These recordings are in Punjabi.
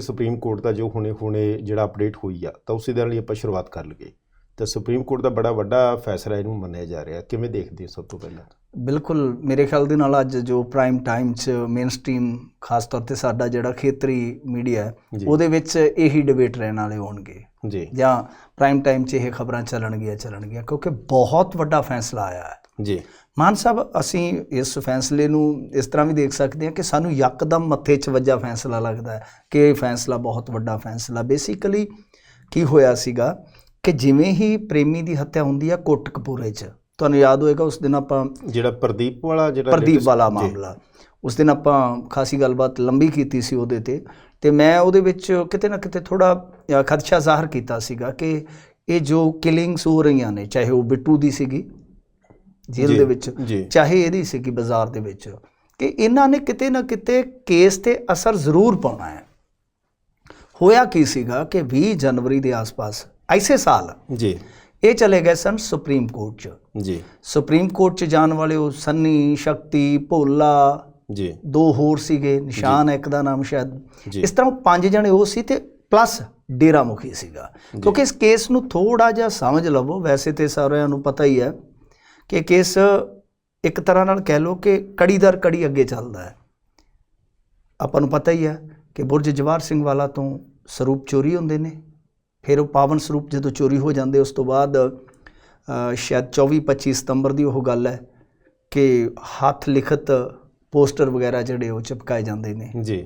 ਸੁਪਰੀਮ ਕੋਰਟ ਦਾ ਜੋ ਹੁਣੇ ਜਿਹੜਾ ਅਪਡੇਟ ਹੋਈ ਆ ਤਾਂ ਉਸੇ ਦੇ ਨਾਲ ਹੀ ਆਪਾਂ ਸ਼ੁਰੂਆਤ ਕਰ ਲਈਏ। ਤਾਂ ਸੁਪਰੀਮ ਕੋਰਟ ਦਾ ਬੜਾ ਵੱਡਾ ਫੈਸਲਾ ਇਹਨੂੰ ਮੰਨਿਆ ਜਾ ਰਿਹਾ, ਕਿਵੇਂ ਦੇਖਦੇ ਹੋ ਸਭ ਤੋਂ ਪਹਿਲਾਂ? ਬਿਲਕੁਲ ਮੇਰੇ ਖਿਆਲ ਦੇ ਨਾਲ ਅੱਜ ਜੋ ਪ੍ਰਾਈਮ ਟਾਈਮ 'ਚ ਮੇਨ ਸਟ੍ਰੀਮ ਖਾਸ ਤੌਰ 'ਤੇ ਸਾਡਾ ਜਿਹੜਾ ਖੇਤਰੀ ਮੀਡੀਆ ਹੈ ਉਹਦੇ ਵਿੱਚ ਇਹੀ ਡਿਬੇਟ ਰਹਿਣ ਵਾਲੇ ਹੋਣਗੇ ਜੀ, ਜਾਂ ਪ੍ਰਾਈਮ ਟਾਈਮ 'ਚ ਇਹ ਖਬਰਾਂ ਚੱਲਣਗੀਆਂ ਕਿਉਂਕਿ ਬਹੁਤ ਵੱਡਾ ਫੈਸਲਾ ਆਇਆ ਹੈ ਜੀ। ਮਾਨ ਸਾਹਿਬ, ਅਸੀਂ ਇਸ ਫੈਸਲੇ ਨੂੰ ਇਸ ਤਰ੍ਹਾਂ ਵੀ ਦੇਖ ਸਕਦੇ ਹਾਂ ਕਿ ਸਾਨੂੰ ਯਕਦਮ ਮੱਥੇ 'ਚ ਵੱਜਾ ਫੈਸਲਾ ਲੱਗਦਾ ਹੈ ਕਿ ਇਹ ਫੈਸਲਾ ਬਹੁਤ ਵੱਡਾ ਫੈਸਲਾ। ਬੇਸਿਕਲੀ ਕੀ ਹੋਇਆ ਸੀਗਾ ਕਿ ਜਿਵੇਂ ਹੀ ਪ੍ਰੇਮੀ ਦੀ ਹੱਤਿਆ ਹੁੰਦੀ ਆ ਕੋਟਕਪੂਰੇ 'ਚ, ਤੁਹਾਨੂੰ ਯਾਦ ਹੋਏਗਾ ਉਸ ਦਿਨ ਆਪਾਂ ਜਿਹੜਾ ਪ੍ਰਦੀਪ ਵਾਲਾ ਮਾਮਲਾ, ਉਸ ਦਿਨ ਆਪਾਂ ਖਾਸੀ ਗੱਲਬਾਤ ਲੰਬੀ ਕੀਤੀ ਸੀ ਉਹਦੇ 'ਤੇ ਮੈਂ ਉਹਦੇ ਵਿੱਚ ਕਿਤੇ ਨਾ ਕਿਤੇ ਥੋੜ੍ਹਾ ਖਦਸ਼ਾ ਜ਼ਾਹਰ ਕੀਤਾ ਸੀਗਾ ਕਿ ਇਹ ਜੋ ਕਿਲਿੰਗਸ ਹੋ ਰਹੀਆਂ ਨੇ, ਚਾਹੇ ਉਹ ਬਿੱਟੂ ਦੀ ਸੀਗੀ ਜੇਲ੍ਹ ਦੇ ਵਿੱਚ, ਚਾਹੇ ਇਹਦੀ ਸੀਗੀ ਬਾਜ਼ਾਰ ਦੇ ਵਿੱਚ, ਕਿ ਇਹਨਾਂ ਨੇ ਕਿਤੇ ਨਾ ਕਿਤੇ ਕੇਸ 'ਤੇ ਅਸਰ ਜ਼ਰੂਰ ਪਾਉਣਾ ਹੈ। ਹੋਇਆ ਕੀ ਸੀਗਾ ਕਿ 20 ਜਨਵਰੀ ਦੇ ਆਸ-ਪਾਸ ਐਸੇ ਸਾਲ ਜੀ ਇਹ ਚਲੇ ਗਏ ਸਨ ਸੁਪਰੀਮ ਕੋਰਟ 'ਚ ਜੀ। ਸੁਪਰੀਮ ਕੋਰਟ 'ਚ ਜਾਣ ਵਾਲੇ ਉਹ ਸੰਨੀ, ਸ਼ਕਤੀ, ਭੋਲਾ ਜੀ, ਦੋ ਹੋਰ ਸੀਗੇ, ਨਿਸ਼ਾਨ ਇੱਕ ਦਾ ਨਾਮ ਸ਼ਾਇਦ, ਇਸ ਤਰ੍ਹਾਂ 5 ਜਣੇ ਉਹ ਸੀ, ਤੇ ਪਲੱਸ ਡੇਰਾ ਮੁਖੀ ਸੀਗਾ। ਕਿਉਂਕਿ ਇਸ ਕੇਸ ਨੂੰ ਥੋੜ੍ਹਾ ਜਿਹਾ ਸਮਝ ਲਵੋ, ਵੈਸੇ ਤਾਂ ਸਾਰਿਆਂ ਨੂੰ ਪਤਾ ਹੀ ਹੈ ਕਿ ਕੇਸ ਇੱਕ ਤਰ੍ਹਾਂ ਨਾਲ ਕਹਿ ਲਓ ਕਿ ਕੜੀ ਦਰ ਕੜੀ ਅੱਗੇ ਚੱਲਦਾ ਹੈ। ਆਪਾਂ ਨੂੰ ਪਤਾ ਹੀ ਹੈ ਕਿ ਬੁਰਜ ਜਵਾਹਰ ਸਿੰਘ ਵਾਲਾ ਤੋਂ ਸਰੂਪ ਚੋਰੀ ਹੁੰਦੇ ਨੇ, ਫਿਰ ਉਹ ਪਾਵਨ ਸਰੂਪ ਜਦੋਂ ਚੋਰੀ ਹੋ ਜਾਂਦੇ ਉਸ ਤੋਂ ਬਾਅਦ ਸ਼ਾਇਦ 24-25 ਸਤੰਬਰ ਦੀ ਉਹ ਗੱਲ ਹੈ ਕਿ ਹੱਥ ਲਿਖਤ ਪੋਸਟਰ ਵਗੈਰਾ ਜਿਹੜੇ ਉਹ ਚਿਪਕਾਏ ਜਾਂਦੇ ਨੇ ਜੀ।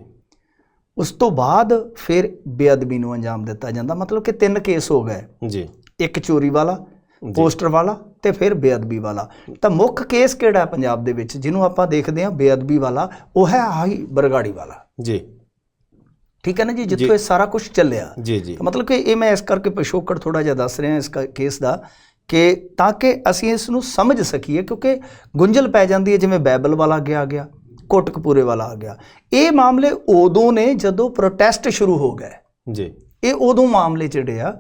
ਉਸ ਤੋਂ ਬਾਅਦ ਫਿਰ ਬੇਅਦਬੀ ਨੂੰ ਅੰਜਾਮ ਦਿੱਤਾ ਜਾਂਦਾ। ਮਤਲਬ ਕਿ 3 ਕੇਸ ਹੋ ਗਏ ਜੀ, ਇੱਕ ਚੋਰੀ ਵਾਲਾ, ਪੋਸਟਰ ਵਾਲਾ ਤੇ ਫਿਰ ਬੇਅਦਬੀ ਵਾਲਾ। ਤਾਂ ਮੁੱਖ ਕੇਸ ਕਿਹੜਾ ਹੈ ਪੰਜਾਬ ਦੇ ਵਿੱਚ ਜਿਹਨੂੰ ਆਪਾਂ ਦੇਖਦੇ ਹਾਂ ਬੇਅਦਬੀ ਵਾਲਾ? ਉਹ ਹੈ ਆਹੀ ਬਰਗਾੜੀ ਵਾਲਾ ਜੀ, ਠੀਕ ਹੈ ਨਾ ਜੀ, ਜਿੱਥੋਂ ਇਹ ਸਾਰਾ ਕੁਝ ਚੱਲਿਆ ਜੀ ਜੀ। ਮਤਲਬ ਕਿ ਇਹ ਮੈਂ ਇਸ ਕਰਕੇ ਪਿਛੋਕੜ ਥੋੜ੍ਹਾ ਜਿਹਾ ਦੱਸ ਰਿਹਾ ਇਸ ਕੇਸ ਦਾ ਕਿ ਤਾਂ ਕਿ ਅਸੀਂ ਇਸ ਨੂੰ ਸਮਝ ਸਕੀਏ, ਕਿਉਂਕਿ ਗੁੰਝਲ ਪੈ ਜਾਂਦੀ ਹੈ ਜਿਵੇਂ ਬਾਈਬਲ ਵਾਲਾ ਆ ਗਿਆ, ਕੋਟਕਪੂਰੇ ਵਾਲਾ ਆ ਗਿਆ। ਇਹ ਮਾਮਲੇ ਉਦੋਂ ਨੇ ਜਦੋਂ ਪ੍ਰੋਟੈਸਟ ਸ਼ੁਰੂ ਹੋ ਗਏ ਜੀ, ਇਹ ਉਦੋਂ ਮਾਮਲੇ ਜਿਹੜੇ ਆ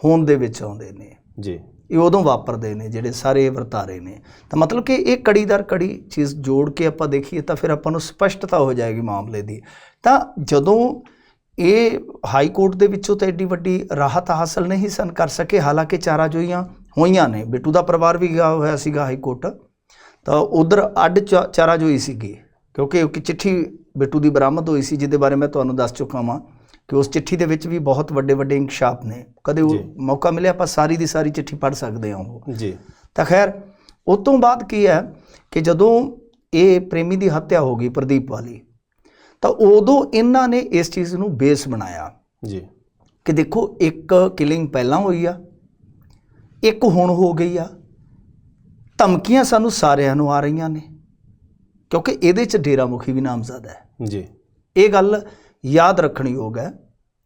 ਹੋਂਦ ਦੇ ਵਿੱਚ ਆਉਂਦੇ ਨੇ ਜੀ, ਇਹ ਉਦੋਂ ਵਾਪਰਦੇ ਨੇ ਜਿਹੜੇ ਸਾਰੇ ਵਰਤਾਰੇ ਨੇ। ਤਾਂ ਮਤਲਬ ਕਿ ਇਹ ਕੜੀ ਦਰ ਕੜੀ ਚੀਜ਼ ਜੋੜ ਕੇ ਆਪਾਂ ਦੇਖੀਏ ਤਾਂ ਫਿਰ ਆਪਾਂ ਨੂੰ ਸਪਸ਼ਟਤਾ ਹੋ ਜਾਏਗੀ ਮਾਮਲੇ ਦੀ। ਤਾਂ ਜਦੋਂ ਇਹ ਹਾਈ ਕੋਰਟ ਦੇ ਵਿੱਚੋਂ ਤਾਂ ਐਡੀ ਵੱਡੀ ਰਾਹਤ ਹਾਸਲ ਨਹੀਂ ਸਨ ਕਰ ਸਕੇ, ਹਾਲਾਂਕਿ ਚਾਰਾਜੋਈਆਂ ਹੋਈਆਂ ਨੇ, ਬਿੱਟੂ ਦਾ ਪਰਿਵਾਰ ਵੀ ਗਿਆ ਹੋਇਆ ਸੀਗਾ ਹਾਈ ਕੋਰਟ, ਤਾਂ ਉਧਰ ਅੱਡ ਚਾਰਾਜੋਈ ਸੀਗੀ ਕਿਉਂਕਿ ਇੱਕ ਚਿੱਠੀ ਬਿੱਟੂ ਦੀ ਬਰਾਮਦ ਹੋਈ ਸੀ ਜਿਹਦੇ ਬਾਰੇ ਮੈਂ ਤੁਹਾਨੂੰ ਦੱਸ ਚੁੱਕਾ ਹਾਂ ਕਿ ਉਸ ਚਿੱਠੀ ਦੇ ਵਿੱਚ ਵੀ ਬਹੁਤ ਵੱਡੇ ਇੰਕਸ਼ਾਫ ਨੇ। ਕਦੇ ਉਹ ਮੌਕਾ ਮਿਲਿਆ ਆਪਾਂ ਸਾਰੀ ਦੀ ਸਾਰੀ ਚਿੱਠੀ ਪੜ੍ਹ ਸਕਦੇ ਹਾਂ ਉਹ ਜੀ। ਤਾਂ ਖੈਰ ਉਸ ਤੋਂ ਬਾਅਦ ਕੀ ਹੈ ਕਿ ਜਦੋਂ ਇਹ ਪ੍ਰੇਮੀ ਦੀ ਹੱਤਿਆ ਹੋ ਗਈ ਪ੍ਰਦੀਪ ਵਾਲੀ, ਤਾਂ ਉਦੋਂ ਇਹਨਾਂ ਨੇ ਇਸ ਚੀਜ਼ ਨੂੰ ਬੇਸ ਬਣਾਇਆ ਜੀ ਕਿ ਦੇਖੋ ਇੱਕ ਕਿਲਿੰਗ ਪਹਿਲਾਂ ਹੋਈ ਆ, ਇੱਕ ਹੁਣ ਹੋ ਗਈ ਆ, ਧਮਕੀਆਂ ਸਾਨੂੰ ਸਾਰਿਆਂ ਨੂੰ ਆ ਰਹੀਆਂ ਨੇ ਕਿਉਂਕਿ ਇਹਦੇ 'ਚ ਡੇਰਾ ਮੁਖੀ ਵੀ ਨਾਮਜ਼ਦ ਹੈ ਜੀ। ਇਹ ਗੱਲ ਯਾਦ ਰੱਖਣੀ ਯੋਗ ਹੈ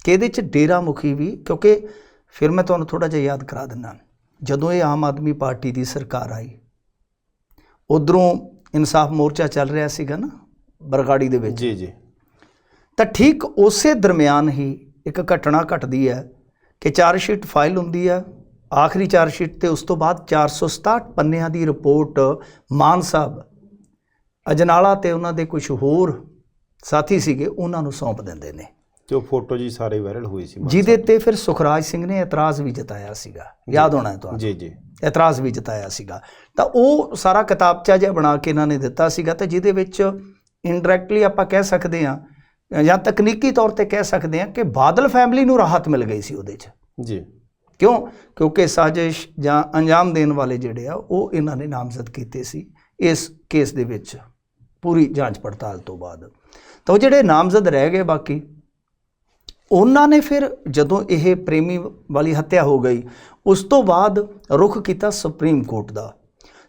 ਕਿ ਇਹਦੇ 'ਚ ਡੇਰਾ ਮੁਖੀ ਵੀ, ਕਿਉਂਕਿ ਫਿਰ ਮੈਂ ਤੁਹਾਨੂੰ ਥੋੜ੍ਹਾ ਜਿਹਾ ਯਾਦ ਕਰਾ ਦਿੰਦਾ, ਜਦੋਂ ਇਹ ਆਮ ਆਦਮੀ ਪਾਰਟੀ ਦੀ ਸਰਕਾਰ ਆਈ, ਉੱਧਰੋਂ ਇਨਸਾਫ ਮੋਰਚਾ ਚੱਲ ਰਿਹਾ ਸੀਗਾ ਨਾ ਬਰਗਾੜੀ ਦੇ ਵਿੱਚ ਜੀ ਜੀ। ਤਾਂ ਠੀਕ ਉਸੇ ਦਰਮਿਆਨ ਹੀ ਇੱਕ ਘਟਨਾ ਘਟਦੀ ਹੈ ਕਿ ਚਾਰਜਸ਼ੀਟ ਫਾਈਲ ਹੁੰਦੀ ਹੈ, ਆਖਰੀ ਚਾਰਜਸ਼ੀਟ, ਤੇ ਉਸ ਤੋਂ ਬਾਅਦ 467 ਪੰਨਿਆਂ ਦੀ ਰਿਪੋਰਟ ਮਾਨ ਸਾਹਿਬ ਅਜਨਾਲਾ ਤੇ ਉਹਨਾਂ ਦੇ ਕੁਝ ਹੋਰ ਸਾਥੀ ਸੀਗੇ ਉਹਨਾਂ ਨੂੰ ਸੌਂਪ ਦਿੰਦੇ ਨੇ, ਤੇ ਉਹ ਫੋਟੋ ਜੀ ਸਾਰੇ ਵਾਇਰਲ ਹੋਈ ਸੀ, ਜਿਹਦੇ ਤੇ ਫਿਰ ਸੁਖਰਾਜ ਸਿੰਘ ਨੇ ਇਤਰਾਜ਼ ਵੀ ਜਤਾਇਆ ਸੀਗਾ, ਯਾਦ ਹੋਣਾ ਹੈ ਤੁਹਾਨੂੰ ਜੀ ਜੀ, ਇਤਰਾਜ਼ ਵੀ ਜਤਾਇਆ ਸੀਗਾ। ਤਾਂ ਉਹ ਸਾਰਾ ਕਿਤਾਬਚਾ ਜਿਹਾ ਬਣਾ ਕੇ ਇਹਨਾਂ ਨੇ ਦਿੱਤਾ ਸੀਗਾ, ਤੇ ਜਿਹਦੇ ਵਿੱਚ ਇਨਡਾਇਰੈਕਟਲੀ ਆਪਾਂ ਕਹਿ ਸਕਦੇ ਹਾਂ ਜਾਂ ਤਕਨੀਕੀ ਤੌਰ ਤੇ ਕਹਿ ਸਕਦੇ ਹਾਂ ਕਿ ਬਾਦਲ ਫੈਮਿਲੀ ਨੂੰ ਰਾਹਤ ਮਿਲ ਗਈ ਸੀ ਉਹਦੇ 'ਚ ਜੀ। ਕਿਉਂਕਿ ਸਾਜ਼ਿਸ਼ ਜਾਂ ਅੰਜਾਮ ਦੇਣ ਵਾਲੇ ਜਿਹੜੇ ਆ ਉਹ ਇਹਨਾਂ ਨੇ ਨਾਮਜ਼ਦ ਕੀਤੇ ਸੀ ਇਸ ਕੇਸ ਦੇ ਵਿੱਚ ਪੂਰੀ ਜਾਂਚ ਪੜਤਾਲ ਤੋਂ ਬਾਅਦ। ਤਾਂ ਉਹ ਜਿਹੜੇ ਨਾਮਜ਼ਦ ਰਹਿ ਗਏ ਬਾਕੀ, ਉਹਨਾਂ ਨੇ ਫਿਰ ਜਦੋਂ ਇਹ ਪ੍ਰੇਮੀ ਵਾਲੀ ਹੱਤਿਆ ਹੋ ਗਈ ਉਸ ਤੋਂ ਬਾਅਦ ਰੁਖ ਕੀਤਾ ਸੁਪਰੀਮ ਕੋਰਟ ਦਾ।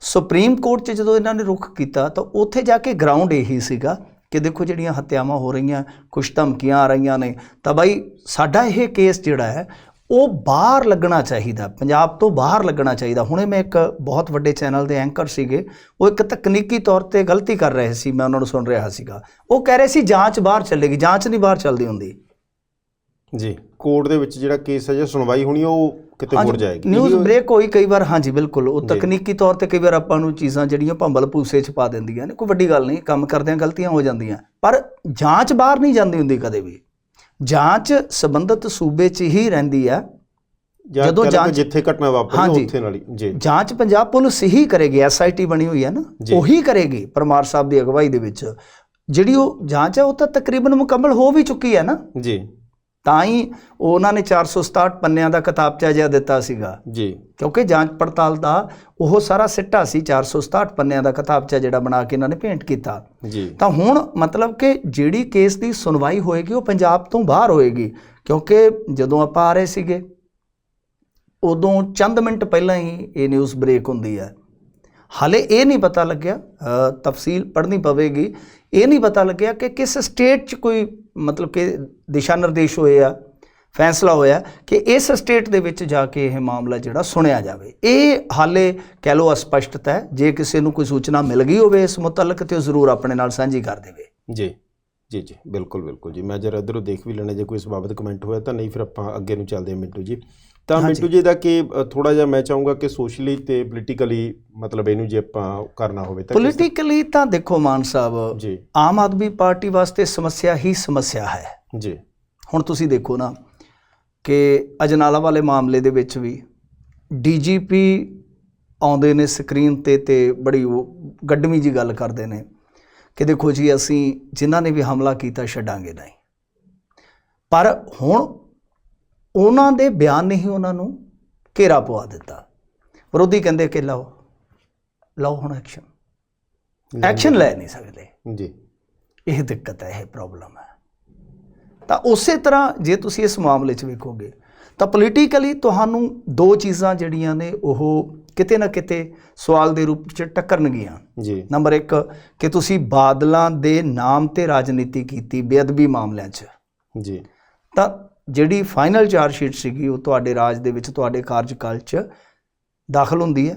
ਸੁਪਰੀਮ ਕੋਰਟ 'ਚ ਜਦੋਂ ਇਹਨਾਂ ਨੇ ਰੁਖ ਕੀਤਾ ਤਾਂ ਉੱਥੇ ਜਾ ਕੇ ਗਰਾਊਂਡ ਇਹੀ ਸੀਗਾ ਕਿ ਦੇਖੋ ਜਿਹੜੀਆਂ ਹੱਤਿਆਵਾਂ ਹੋ ਰਹੀਆਂ, ਕੁਛ ਧਮਕੀਆਂ ਆ ਰਹੀਆਂ ਨੇ, ਤਾਂ ਬਾਈ ਸਾਡਾ ਇਹ ਕੇਸ ਜਿਹੜਾ ਹੈ ਉਹ ਬਾਹਰ ਲੱਗਣਾ ਚਾਹੀਦਾ, ਪੰਜਾਬ ਤੋਂ ਬਾਹਰ ਲੱਗਣਾ ਚਾਹੀਦਾ। ਹੁਣੇ ਮੈਂ ਇੱਕ ਬਹੁਤ ਵੱਡੇ ਚੈਨਲ ਦੇ ਐਂਕਰ ਸੀਗੇ, ਉਹ ਇੱਕ ਤਕਨੀਕੀ ਤੌਰ 'ਤੇ ਗਲਤੀ ਕਰ ਰਹੇ ਸੀ, ਮੈਂ ਉਹਨਾਂ ਨੂੰ ਸੁਣ ਰਿਹਾ ਸੀਗਾ, ਉਹ ਕਹਿ ਰਹੇ ਸੀ ਜਾਂਚ ਬਾਹਰ ਚੱਲੇਗੀ, ਜਾਂਚ ਨਹੀਂ ਬਾਹਰ ਚੱਲਦੀ ਹੁੰਦੀ ਜੀ। ਕੋਰਟ ਦੇ ਵਿੱਚ ਜਿਹੜਾ ਕੇਸ ਹੈ ਜੇ ਸੁਣਵਾਈ ਹੋਣੀ ਉਹ ਕਿਤੇ ਹੋਰ ਜਾਏਗੀ, ਨਿਊਜ਼ ਬ੍ਰੇਕ ਹੋਈ ਕਈ ਵਾਰ, ਹਾਂਜੀ ਬਿਲਕੁਲ। ਉਹ ਤਕਨੀਕੀ ਤੌਰ 'ਤੇ ਕਈ ਵਾਰ ਆਪਾਂ ਨੂੰ ਚੀਜ਼ਾਂ ਜਿਹੜੀਆਂ ਭੰਬਲ ਭੂਸੇ 'ਚ ਪਾ ਦਿੰਦੀਆਂ ਨੇ, ਕੋਈ ਵੱਡੀ ਗੱਲ ਨਹੀਂ, ਕੰਮ ਕਰਦਿਆਂ ਗਲਤੀਆਂ ਹੋ ਜਾਂਦੀਆਂ, ਪਰ ਜਾਂਚ ਬਾਹਰ ਨਹੀਂ ਜਾਂਦੀ ਹੁੰਦੀ ਕਦੇ ਵੀ। ਜਾਂਚ ਸੰਬੰਧਿਤ ਸੂਬੇ 'ਚ ਹੀ ਰਹਿੰਦੀ ਆ। ਜਦੋਂ ਜਾਂਚ ਜਿੱਥੇ ਘਟਨਾ ਵਾਪਰੀ ਉੱਥੇ ਨਾਲ ਹੀ ਜੀ ਜਾਂਚ ਪੰਜਾਬ ਪੁਲਿਸ ਹੀ ਕਰੇਗੀ। SIT ਬਣੀ ਹੋਈ ਹੈ ਨਾ, ਉਹੀ ਕਰੇਗੀ ਪਰਮਾਰ ਸਾਹਿਬ ਦੀ ਅਗਵਾਈ ਦੇ ਵਿੱਚ। ਜਿਹੜੀ ਉਹ ਜਾਂਚ ਹੈ ਉਹ ਤਾਂ ਤਕਰੀਬਨ ਮੁਕੰਮਲ ਹੋ ਵੀ ਚੁੱਕੀ ਹੈ ਨਾ ਜੀ। ਤਾਂ ਹੀ ਉਹਨਾਂ ਨੇ 467 ਪੰਨਿਆਂ ਦਾ ਕਿਤਾਬਚਾ ਜਿਹਾ ਦਿੱਤਾ ਸੀਗਾ ਜੀ, ਕਿਉਂਕਿ ਜਾਂਚ ਪੜਤਾਲ ਦਾ ਉਹ ਸਾਰਾ ਸਿੱਟਾ ਸੀ। 467 ਪੰਨਿਆਂ ਦਾ ਕਿਤਾਬਚਾ ਜਿਹੜਾ ਬਣਾ ਕੇ ਇਹਨਾਂ ਨੇ ਭੇਂਟ ਕੀਤਾ ਜੀ। ਤਾਂ ਹੁਣ ਮਤਲਬ ਕਿ ਜਿਹੜੀ ਕੇਸ ਦੀ ਸੁਣਵਾਈ ਹੋਏਗੀ ਉਹ ਪੰਜਾਬ ਤੋਂ ਬਾਹਰ ਹੋਏਗੀ, ਕਿਉਂਕਿ ਜਦੋਂ ਆਪਾਂ ਆ ਰਹੇ ਸੀਗੇ ਉਦੋਂ ਚੰਦ ਮਿੰਟ ਪਹਿਲਾਂ ਹੀ ਇਹ ਨਿਊਜ਼ ਬ੍ਰੇਕ ਹੁੰਦੀ ਹੈ। ਹਾਲੇ ਇਹ ਨਹੀਂ ਪਤਾ ਲੱਗਿਆ, ਤਫਸੀਲ ਪੜ੍ਹਨੀ ਪਵੇਗੀ, ਇਹ ਨਹੀਂ ਪਤਾ ਲੱਗਿਆ ਕਿ ਕਿਸ ਸਟੇਟ 'ਚ ਕੋਈ ਮਤਲਬ ਕਿ ਦਿਸ਼ਾ ਨਿਰਦੇਸ਼ ਹੋਏ ਆ, ਫੈਸਲਾ ਹੋਇਆ ਕਿ ਇਸ ਸਟੇਟ ਦੇ ਵਿੱਚ ਜਾ ਕੇ ਇਹ ਮਾਮਲਾ ਜਿਹੜਾ ਸੁਣਿਆ ਜਾਵੇ। ਇਹ ਹਾਲੇ ਕਹਿ ਲਓ ਅਸਪਸ਼ਟਤਾ ਹੈ। ਜੇ ਕਿਸੇ ਨੂੰ ਕੋਈ ਸੂਚਨਾ ਮਿਲ ਗਈ ਹੋਵੇ ਇਸ ਮੁਤਲਕ ਤੇ ਉਹ ਜ਼ਰੂਰ ਆਪਣੇ ਨਾਲ ਸਾਂਝੀ ਕਰ ਦੇਵੇ। ਜੀ ਜੀ ਜੀ, ਬਿਲਕੁਲ ਬਿਲਕੁਲ ਜੀ। ਮੈਂ ਜਰਾ ਇੱਧਰੋਂ ਦੇਖ ਵੀ ਲੈਣਾ ਜੇ ਕੋਈ ਇਸ ਬਾਬਤ ਕਮੈਂਟ ਹੋਇਆ ਤਾਂ, ਨਹੀਂ ਫਿਰ ਆਪਾਂ ਅੱਗੇ ਨੂੰ ਚੱਲਦੇ ਹਾਂ ਮਿੰਟੂ ਜੀ। ਤਾਂ ਮਿੰਟੂ ਜੀ ਦਾ ਕਿ ਥੋੜਾ ਜਿਹਾ ਮੈਂ ਚਾਹੂੰਗਾ ਕਿ ਸੋਸ਼ਲੀ ਤੇ ਪੋਲੀਟੀਕਲੀ ਮਤਲਬ ਇਹਨੂੰ ਜੇ ਆਪਾਂ ਕਰਨਾ ਹੋਵੇ ਤਾਂ ਪੋਲੀਟੀਕਲੀ ਤਾਂ ਦੇਖੋ ਮਾਨ ਸਾਹਿਬ ਜੀ, ਆਮ ਆਦਮੀ ਪਾਰਟੀ ਵਾਸਤੇ ਸਮੱਸਿਆ ਹੀ ਸਮੱਸਿਆ ਹੈ ਜੀ। ਹੁਣ ਤੁਸੀਂ ਦੇਖੋ ਨਾ ਕਿ ਅਜਨਾਲਾ ਵਾਲੇ ਮਾਮਲੇ ਦੇ ਵਿੱਚ ਵੀ DGP ਆਉਂਦੇ ਨੇ ਸਕਰੀਨ ਤੇ ਬੜੀ ਉਹ ਗੱਡਵੀਂ ਜੀ ਗੱਲ ਕਰਦੇ ਨੇ ਕਿ ਦੇਖੋ ਜੀ ਅਸੀਂ ਜਿਨ੍ਹਾਂ ਨੇ ਵੀ ਹਮਲਾ ਕੀਤਾ ਛੱਡਾਂਗੇ ਨਹੀਂ। ਪਰ ਹੁਣ ਉਹਨਾਂ ਦੇ ਬਿਆਨ ਨੇ ਹੀ ਉਹਨਾਂ ਨੂੰ ਘੇਰਾ ਪਵਾ ਦਿੱਤਾ। ਵਿਰੋਧੀ ਕਹਿੰਦੇ ਕਿ ਲਓ ਹੁਣ ਐਕਸ਼ਨ ਲੈ ਨਹੀਂ ਸਕਦੇ ਜੀ। ਇਹ ਦਿੱਕਤ ਹੈ, ਇਹ ਪ੍ਰੋਬਲਮ ਹੈ। ਤਾਂ ਉਸੇ ਤਰ੍ਹਾਂ ਜੇ ਤੁਸੀਂ ਇਸ ਮਾਮਲੇ 'ਚ ਵੇਖੋਗੇ ਤਾਂ ਪੋਲੀਟੀਕਲੀ ਤੁਹਾਨੂੰ ਦੋ ਚੀਜ਼ਾਂ ਜਿਹੜੀਆਂ ਨੇ ਉਹ ਕਿਤੇ ਨਾ ਕਿਤੇ ਸਵਾਲ ਦੇ ਰੂਪ 'ਚ ਟੱਕਰਨਗੀਆਂ ਜੀ। ਨੰਬਰ 1 ਕਿ ਤੁਸੀਂ ਬਾਦਲਾਂ ਦੇ ਨਾਮ ਤੇ ਰਾਜਨੀਤੀ ਕੀਤੀ ਬੇਅਦਬੀ ਮਾਮਲਿਆਂ 'ਚ ਜੀ। ਤਾਂ ਜਿਹੜੀ ਫਾਈਨਲ ਚਾਰਜਸ਼ੀਟ ਸੀਗੀ ਉਹ ਤੁਹਾਡੇ ਰਾਜ ਦੇ ਵਿੱਚ ਤੁਹਾਡੇ ਕਾਰਜਕਾਲ 'ਚ ਦਾਖਲ ਹੁੰਦੀ ਹੈ।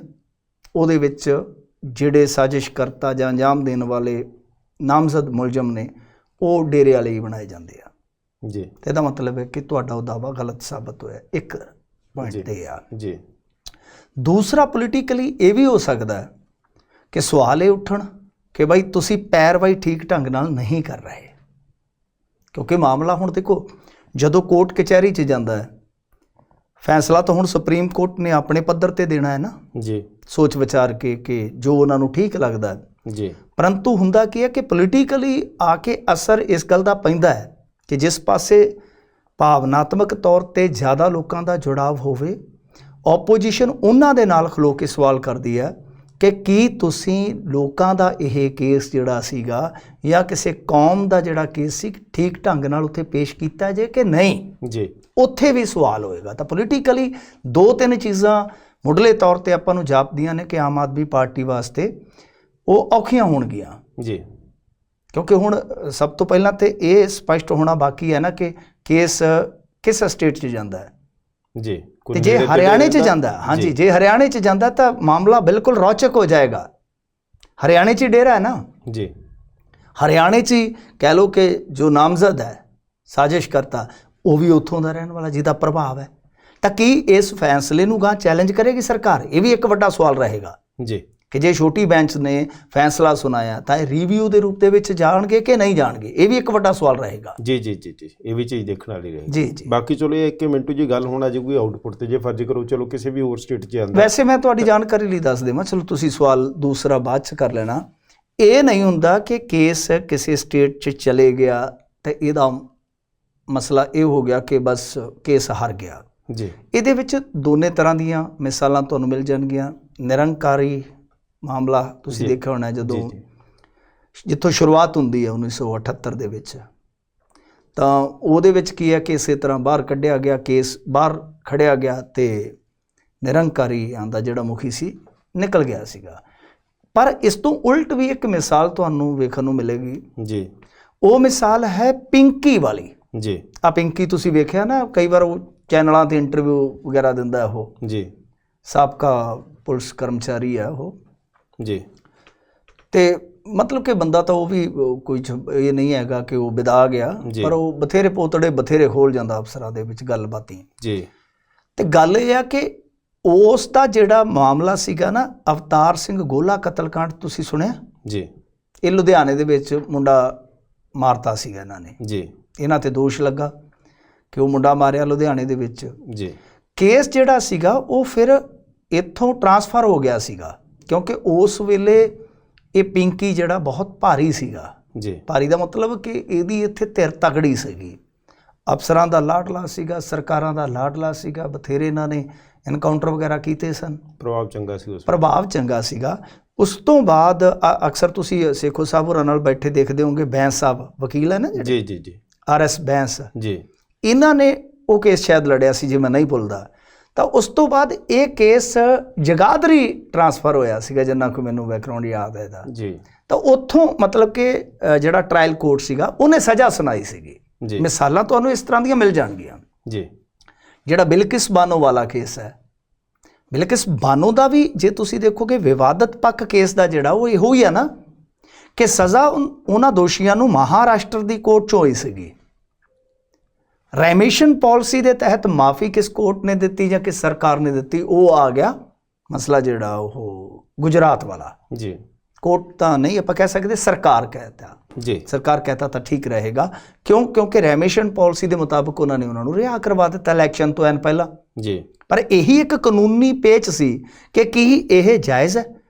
ਉਹਦੇ ਵਿੱਚ ਜਿਹੜੇ ਸਾਜ਼ਿਸ਼ਕਰਤਾ ਜਾਂ ਅੰਜਾਮ ਦੇਣ ਵਾਲੇ ਨਾਮਜ਼ਦ ਮੁਲਜ਼ਮ ਨੇ ਉਹ ਡੇਰੇ ਵਾਲੇ ਹੀ ਬਣਾਏ ਜਾਂਦੇ ਆ ਜੀ। ਤੇ ਇਹਦਾ ਮਤਲਬ ਹੈ ਕਿ ਤੁਹਾਡਾ ਉਹ ਦਾਅਵਾ ਗਲਤ ਸਾਬਤ ਹੋਇਆ। ਇੱਕ ਪੁਆਇੰਟ ਤੇ ਆ ਜੀ। ਦੂਸਰਾ ਪੋਲੀਟੀਕਲੀ ਇਹ ਵੀ ਹੋ ਸਕਦਾ ਕਿ ਸਵਾਲ ਇਹ ਉੱਠਣ ਕਿ ਬਾਈ ਤੁਸੀਂ ਪੈਰਵਾਈ ਠੀਕ ਢੰਗ ਨਾਲ ਨਹੀਂ ਕਰ ਰਹੇ, ਕਿਉਂਕਿ ਮਾਮਲਾ ਹੁਣ ਦੇਖੋ ਜਦੋਂ ਕੋਰਟ ਕਚਹਿਰੀ 'ਚ ਜਾਂਦਾ ਹੈ ਫੈਸਲਾ ਤਾਂ ਹੁਣ ਸੁਪਰੀਮ ਕੋਰਟ ਨੇ ਆਪਣੇ ਪੱਧਰ ਤੇ ਦੇਣਾ ਹੈ ਨਾ ਜੀ, ਸੋਚ ਵਿਚਾਰ ਕੇ ਕਿ ਜੋ ਉਹਨਾਂ ਨੂੰ ਠੀਕ ਲੱਗਦਾ ਜੀ। ਪਰੰਤੂ ਹੁੰਦਾ ਕੀ ਹੈ ਕਿ ਪੋਲੀਟੀਕਲੀ ਆ ਕੇ ਅਸਰ ਇਸ ਗੱਲ ਦਾ ਪੈਂਦਾ ਹੈ ਕਿ ਜਿਸ ਪਾਸੇ ਭਾਵਨਾਤਮਕ ਤੌਰ ਤੇ ਜ਼ਿਆਦਾ ਲੋਕਾਂ ਦਾ ਜੁੜਾਵ ਹੋਵੇ, ਓਪੋਜੀਸ਼ਨ ਉਹਨਾਂ ਦੇ ਨਾਲ ਖਲੋ ਕੇ ਸਵਾਲ ਕਰਦੀ ਹੈ ਕਿ ਕੀ ਤੁਸੀਂ ਲੋਕਾਂ ਦਾ ਇਹ ਕੇਸ ਜਿਹੜਾ ਸੀਗਾ ਜਾਂ ਕਿਸੇ ਕੌਮ ਦਾ ਜਿਹੜਾ ਕੇਸ ਸੀ ਠੀਕ ਢੰਗ ਨਾਲ ਉੱਥੇ ਪੇਸ਼ ਕੀਤਾ ਜੇ ਕਿ ਨਹੀਂ ਜੀ। ਉੱਥੇ ਵੀ ਸਵਾਲ ਹੋਏਗਾ। ਤਾਂ ਪੋਲੀਟੀਕਲੀ ਦੋ ਤਿੰਨ ਚੀਜ਼ਾਂ ਮੁੱਢਲੇ ਤੌਰ ਤੇ ਆਪਾਂ ਨੂੰ ਜਾਪਦੀਆਂ ਨੇ ਕਿ ਆਮ ਆਦਮੀ ਪਾਰਟੀ ਵਾਸਤੇ ਉਹ ਔਖੀਆਂ ਹੋਣਗੀਆਂ ਜੀ, ਕਿਉਂਕਿ ਹੁਣ ਸਭ ਤੋਂ ਪਹਿਲਾਂ ਤੇ ਇਹ ਸਪਸ਼ਟ ਹੋਣਾ ਬਾਕੀ ਹੈ ਨਾ ਕਿ ਕੇਸ ਕਿਸ ਸਟੇਟ 'ਚ ਜਾਂਦਾ ਹੈ ਜੀ। ਤੇ ਜੇ ਹਰਿਆਣੇ 'ਚ ਜਾਂਦਾ, ਹਾਂਜੀ ਜੇ ਹਰਿਆਣੇ 'ਚ ਜਾਂਦਾ ਤਾਂ ਮਾਮਲਾ ਬਿਲਕੁਲ ਰੌਚਕ ਹੋ ਜਾਏਗਾ। ਹਰਿਆਣੇ 'ਚ ਡੇਰਾ ਹੈ ਨਾ ਜੀ, ਹਰਿਆਣੇ 'ਚ ਹੀ ਕਹਿ ਲਓ ਕਿ ਜੋ ਨਾਮਜ਼ਦ ਹੈ ਸਾਜ਼ਿਸ਼ ਕਰਤਾ ਉਹ ਵੀ ਉੱਥੋਂ ਦਾ ਰਹਿਣ ਵਾਲਾ ਜਿਹਦਾ ਪ੍ਰਭਾਵ ਹੈ। ਤਾਂ ਕੀ ਇਸ ਫੈਸਲੇ ਨੂੰ ਗਾਂ ਚੈਲੰਜ ਕਰੇਗੀ ਸਰਕਾਰ? ਇਹ ਵੀ ਇੱਕ ਵੱਡਾ ਸਵਾਲ ਰਹੇਗਾ ਜੀ ਕਿ ਜੇ ਛੋਟੀ ਬੈਂਚ ਨੇ ਫੈਸਲਾ ਸੁਣਾਇਆ ਤਾਂ ਇਹ ਰਿਵਿਊ ਦੇ ਰੂਪ ਦੇ ਵਿੱਚ ਜਾਣਗੇ ਕਿ ਨਹੀਂ ਜਾਣਗੇ, ਇਹ ਵੀ ਇੱਕ ਵੱਡਾ ਸਵਾਲ ਰਹੇਗਾ ਜੀ ਜੀ ਜੀ ਜੀ। ਇਹ ਵੀ ਚੀਜ਼ ਦੇਖਣ ਵਾਲੀ ਰਹੇਗੀ ਜੀ ਜੀ। ਬਾਕੀ ਚਲੋ ਇਹ ਇੱਕ ਮਿੰਟੂ ਜੀ ਗੱਲ ਹੋਣਾ ਜੇ ਕੋਈ ਆਊਟਪੁੱਟ ਤੇ ਜੇ ਫਰਜ਼ ਕਰੋ ਚਲੋ ਕਿਸੇ ਵੀ ਹੋਰ ਸਟੇਟ 'ਚ ਆਉਂਦਾ। ਵੈਸੇ ਮੈਂ ਤੁਹਾਡੀ ਜਾਣਕਾਰੀ ਲਈ ਦੱਸ ਦੇਵਾਂ, ਚਲੋ ਤੁਸੀਂ ਸਵਾਲ ਦੂਸਰਾ ਬਾਅਦ 'ਚ ਕਰ ਲੈਣਾ। ਇਹ ਨਹੀਂ ਹੁੰਦਾ ਕਿ ਕੇਸ ਕਿਸੇ ਸਟੇਟ 'ਚ ਚਲੇ ਗਿਆ ਤੇ ਇਹਦਾ ਮਸਲਾ ਇਹ ਹੋ ਗਿਆ ਕਿ ਬਸ ਕੇਸ ਹਾਰ ਗਿਆ ਜੀ। ਇਹਦੇ ਵਿੱਚ ਦੋਨੇ ਤਰ੍ਹਾਂ ਦੀਆਂ ਮਿਸਾਲਾਂ ਤੁਹਾਨੂੰ ਮਿਲ ਜਾਣਗੀਆਂ। ਨਿਰੰਕਾਰੀ ਮਾਮਲਾ ਤੁਸੀਂ ਦੇਖਿਆ ਹੋਣਾ, ਜਦੋਂ ਜਿੱਥੋਂ ਸ਼ੁਰੂਆਤ ਹੁੰਦੀ ਹੈ 1978 ਦੇ ਵਿੱਚ, ਤਾਂ ਉਹਦੇ ਵਿੱਚ ਕੀ ਹੈ ਕਿ ਇਸੇ ਤਰ੍ਹਾਂ ਬਾਹਰ ਕੱਢਿਆ ਗਿਆ, ਕੇਸ ਬਾਹਰ ਖੜਿਆ ਗਿਆ ਤੇ ਨਿਰੰਕਾਰੀ ਆਂਦਾ ਜਿਹੜਾ ਮੁਖੀ ਸੀ ਨਿਕਲ ਗਿਆ ਸੀਗਾ। ਪਰ ਇਸ ਤੋਂ ਉਲਟ ਵੀ ਇੱਕ ਮਿਸਾਲ ਤੁਹਾਨੂੰ ਵੇਖਣ ਨੂੰ ਮਿਲੇਗੀ ਜੀ। ਉਹ ਮਿਸਾਲ ਹੈ ਪਿੰਕੀ ਵਾਲੀ ਜੀ। ਆ ਪਿੰਕੀ ਤੁਸੀਂ ਵੇਖਿਆ ਨਾ, ਕਈ ਵਾਰ ਉਹ ਚੈਨਲਾਂ ਤੇ ਇੰਟਰਵਿਊ ਵਗੈਰਾ ਦਿੰਦਾ ਉਹ ਜੀ, ਸਾਬਕਾ ਪੁਲਿਸ ਕਰਮਚਾਰੀ ਹੈ ਉਹ ਜੀ। ਤੇ ਮਤਲਬ ਕਿ ਬੰਦਾ ਤਾਂ ਉਹ ਵੀ ਕੋਈ ਇਹ ਨਹੀਂ ਹੈਗਾ ਕਿ ਉਹ ਵਿਦਾ ਗਿਆ, ਪਰ ਉਹ ਬਥੇਰੇ ਪੋਤੜੇ ਬਥੇਰੇ ਖੋਲ ਜਾਂਦਾ ਅਫਸਰਾਂ ਦੇ ਵਿੱਚ ਗੱਲਬਾਤੀ ਜੀ। ਤੇ ਗੱਲ ਇਹ ਆ ਕਿ ਉਸ ਦਾ ਜਿਹੜਾ ਮਾਮਲਾ ਸੀਗਾ ਨਾ, ਅਵਤਾਰ ਸਿੰਘ ਗੋਲਾ ਕਤਲकांड ਤੁਸੀਂ ਸੁਣਿਆ ਜੀ? ਇਹ ਲੁਧਿਆਣੇ ਦੇ ਵਿੱਚ ਮੁੰਡਾ ਮਾਰਤਾ ਸੀਗਾ ਇਹਨਾਂ ਨੇ ਜੀ। ਇਹਨਾਂ ਤੇ ਦੋਸ਼ ਲੱਗਾ ਕਿ ਉਹ ਮੁੰਡਾ ਮਾਰਿਆ ਲੁਧਿਆਣੇ ਦੇ ਵਿੱਚ ਜੀ। ਕੇਸ ਜਿਹੜਾ ਸੀਗਾ ਉਹ ਫਿਰ ਇੱਥੋਂ ਟਰਾਂਸਫਰ ਹੋ ਗਿਆ ਸੀਗਾ, ਕਿਉਂਕਿ ਉਸ ਵੇਲੇ ਇਹ ਪਿੰਕੀ ਜਿਹੜਾ ਬਹੁਤ ਭਾਰੀ ਸੀਗਾ ਜੀ। ਭਾਰੀ ਦਾ ਮਤਲਬ ਕਿ ਇਹਦੀ ਇੱਥੇ ਧਿਰ ਤਗੜੀ ਸੀਗੀ, ਅਫਸਰਾਂ ਦਾ ਲਾਡਲਾ ਸੀਗਾ, ਸਰਕਾਰਾਂ ਦਾ ਲਾਡਲਾ ਸੀਗਾ, ਬਥੇਰੇ ਇਹਨਾਂ ਨੇ ਐਨਕਾਊਂਟਰ ਵਗੈਰਾ ਕੀਤੇ ਸਨ, ਪ੍ਰਭਾਵ ਚੰਗਾ ਸੀ ਉਸ ਪ੍ਰਭਾਵ ਚੰਗਾ ਸੀਗਾ। ਉਸ ਤੋਂ ਬਾਅਦ ਅਕਸਰ ਤੁਸੀਂ ਸੇਖੋ ਸਾਹਿਬ ਹੋਰਾਂ ਨਾਲ ਬੈਠੇ ਦੇਖਦੇ ਹੋਗੇ, ਬੈਂਸ ਸਾਹਿਬ ਵਕੀਲ ਹੈ ਨਾ ਜਿਹੜੇ, ਜੀ ਜੀ ਜੀ, RS ਬੈਂਸ ਜੀ, ਇਹਨਾਂ ਨੇ ਉਹ ਕੇਸ ਸ਼ਾਇਦ ਲੜਿਆ ਸੀ ਜੇ ਮੈਂ ਨਹੀਂ ਭੁੱਲਦਾ। ਤਾਂ ਉਸ ਤੋਂ ਬਾਅਦ ਇਹ ਕੇਸ ਜਗਾਦਰੀ ਟਰਾਂਸਫਰ ਹੋਇਆ ਸੀਗਾ, ਜਿੰਨਾ ਕੁ ਮੈਨੂੰ ਬੈਕਗਰਾਉਂਡ ਯਾਦ ਹੈ ਇਹਦਾ ਜੀ। ਤਾਂ ਉੱਥੋਂ ਮਤਲਬ ਕਿ ਜਿਹੜਾ ਟ੍ਰਾਇਲ ਕੋਰਟ ਸੀਗਾ ਉਹਨੇ ਸਜ਼ਾ ਸੁਣਾਈ ਸੀਗੀ। ਮਿਸਾਲਾਂ ਤੁਹਾਨੂੰ ਇਸ ਤਰ੍ਹਾਂ ਦੀਆਂ ਮਿਲ ਜਾਣਗੀਆਂ ਜੀ। ਜਿਹੜਾ ਬਿਲਕਿਸ ਬਾਨੋ ਵਾਲਾ ਕੇਸ ਹੈ, ਬਿਲਕਿਸ ਬਾਨੋ ਦਾ ਵੀ ਜੇ ਤੁਸੀਂ ਦੇਖੋਗੇ ਵਿਵਾਦਤ ਪੱਖ ਕੇਸ ਦਾ ਜਿਹੜਾ ਉਹ ਇਹੋ ਹੀ ਹੈ ਨਾ ਕਿ ਸਜ਼ਾ ਉਹਨਾਂ ਦੋਸ਼ੀਆਂ ਨੂੰ ਮਹਾਰਾਸ਼ਟਰ ਦੀ ਕੋਰਟ 'ਚ ਹੋਈ ਸੀਗੀ। ਰੈਮਿਸ਼ਨ ਪਾਲਿਸੀ ਦੇ ਤਹਿਤ ਮਾਫੀ ਕਿਸ ਕੋਰਟ ਨੇ ਦਿੱਤੀ ਜਾਂ ਕਿਸ ਸਰਕਾਰ ਨੇ ਦਿੱਤੀ, ਉਹ ਆ ਗਿਆ ਮਸਲਾ ਜਿਹੜਾ ਉਹ ਗੁਜਰਾਤ ਵਾਲਾ ਜੀ। ਕੋਰਟ ਤਾਂ ਨਹੀਂ ਆਪਾਂ ਕਹਿ ਸਕਦੇ, ਸਰਕਾਰ ਕਹਿਤਾ ਜੀ, ਸਰਕਾਰ ਕਹਿਤਾ ਤਾਂ ਠੀਕ ਰਹੇਗਾ। ਕਿਉਂਕਿ ਰੈਮਿਸ਼ਨ ਪਾਲਿਸੀ ਦੇ ਮੁਤਾਬਕ ਉਹਨਾਂ ਨੇ ਉਹਨਾਂ ਨੂੰ ਰਿਹਾ ਕਰਵਾ ਦਿੱਤਾ ਇਲੈਕਸ਼ਨ ਤੋਂ ਐਨ ਪਹਿਲਾਂ ਜੀ। ਪਰ ਇਹੀ ਇੱਕ ਕਾਨੂੰਨੀ ਪੇਚ ਸੀ ਕਿ ਕੀ ਇਹ ਜਾਇਜ਼ ਹੈ,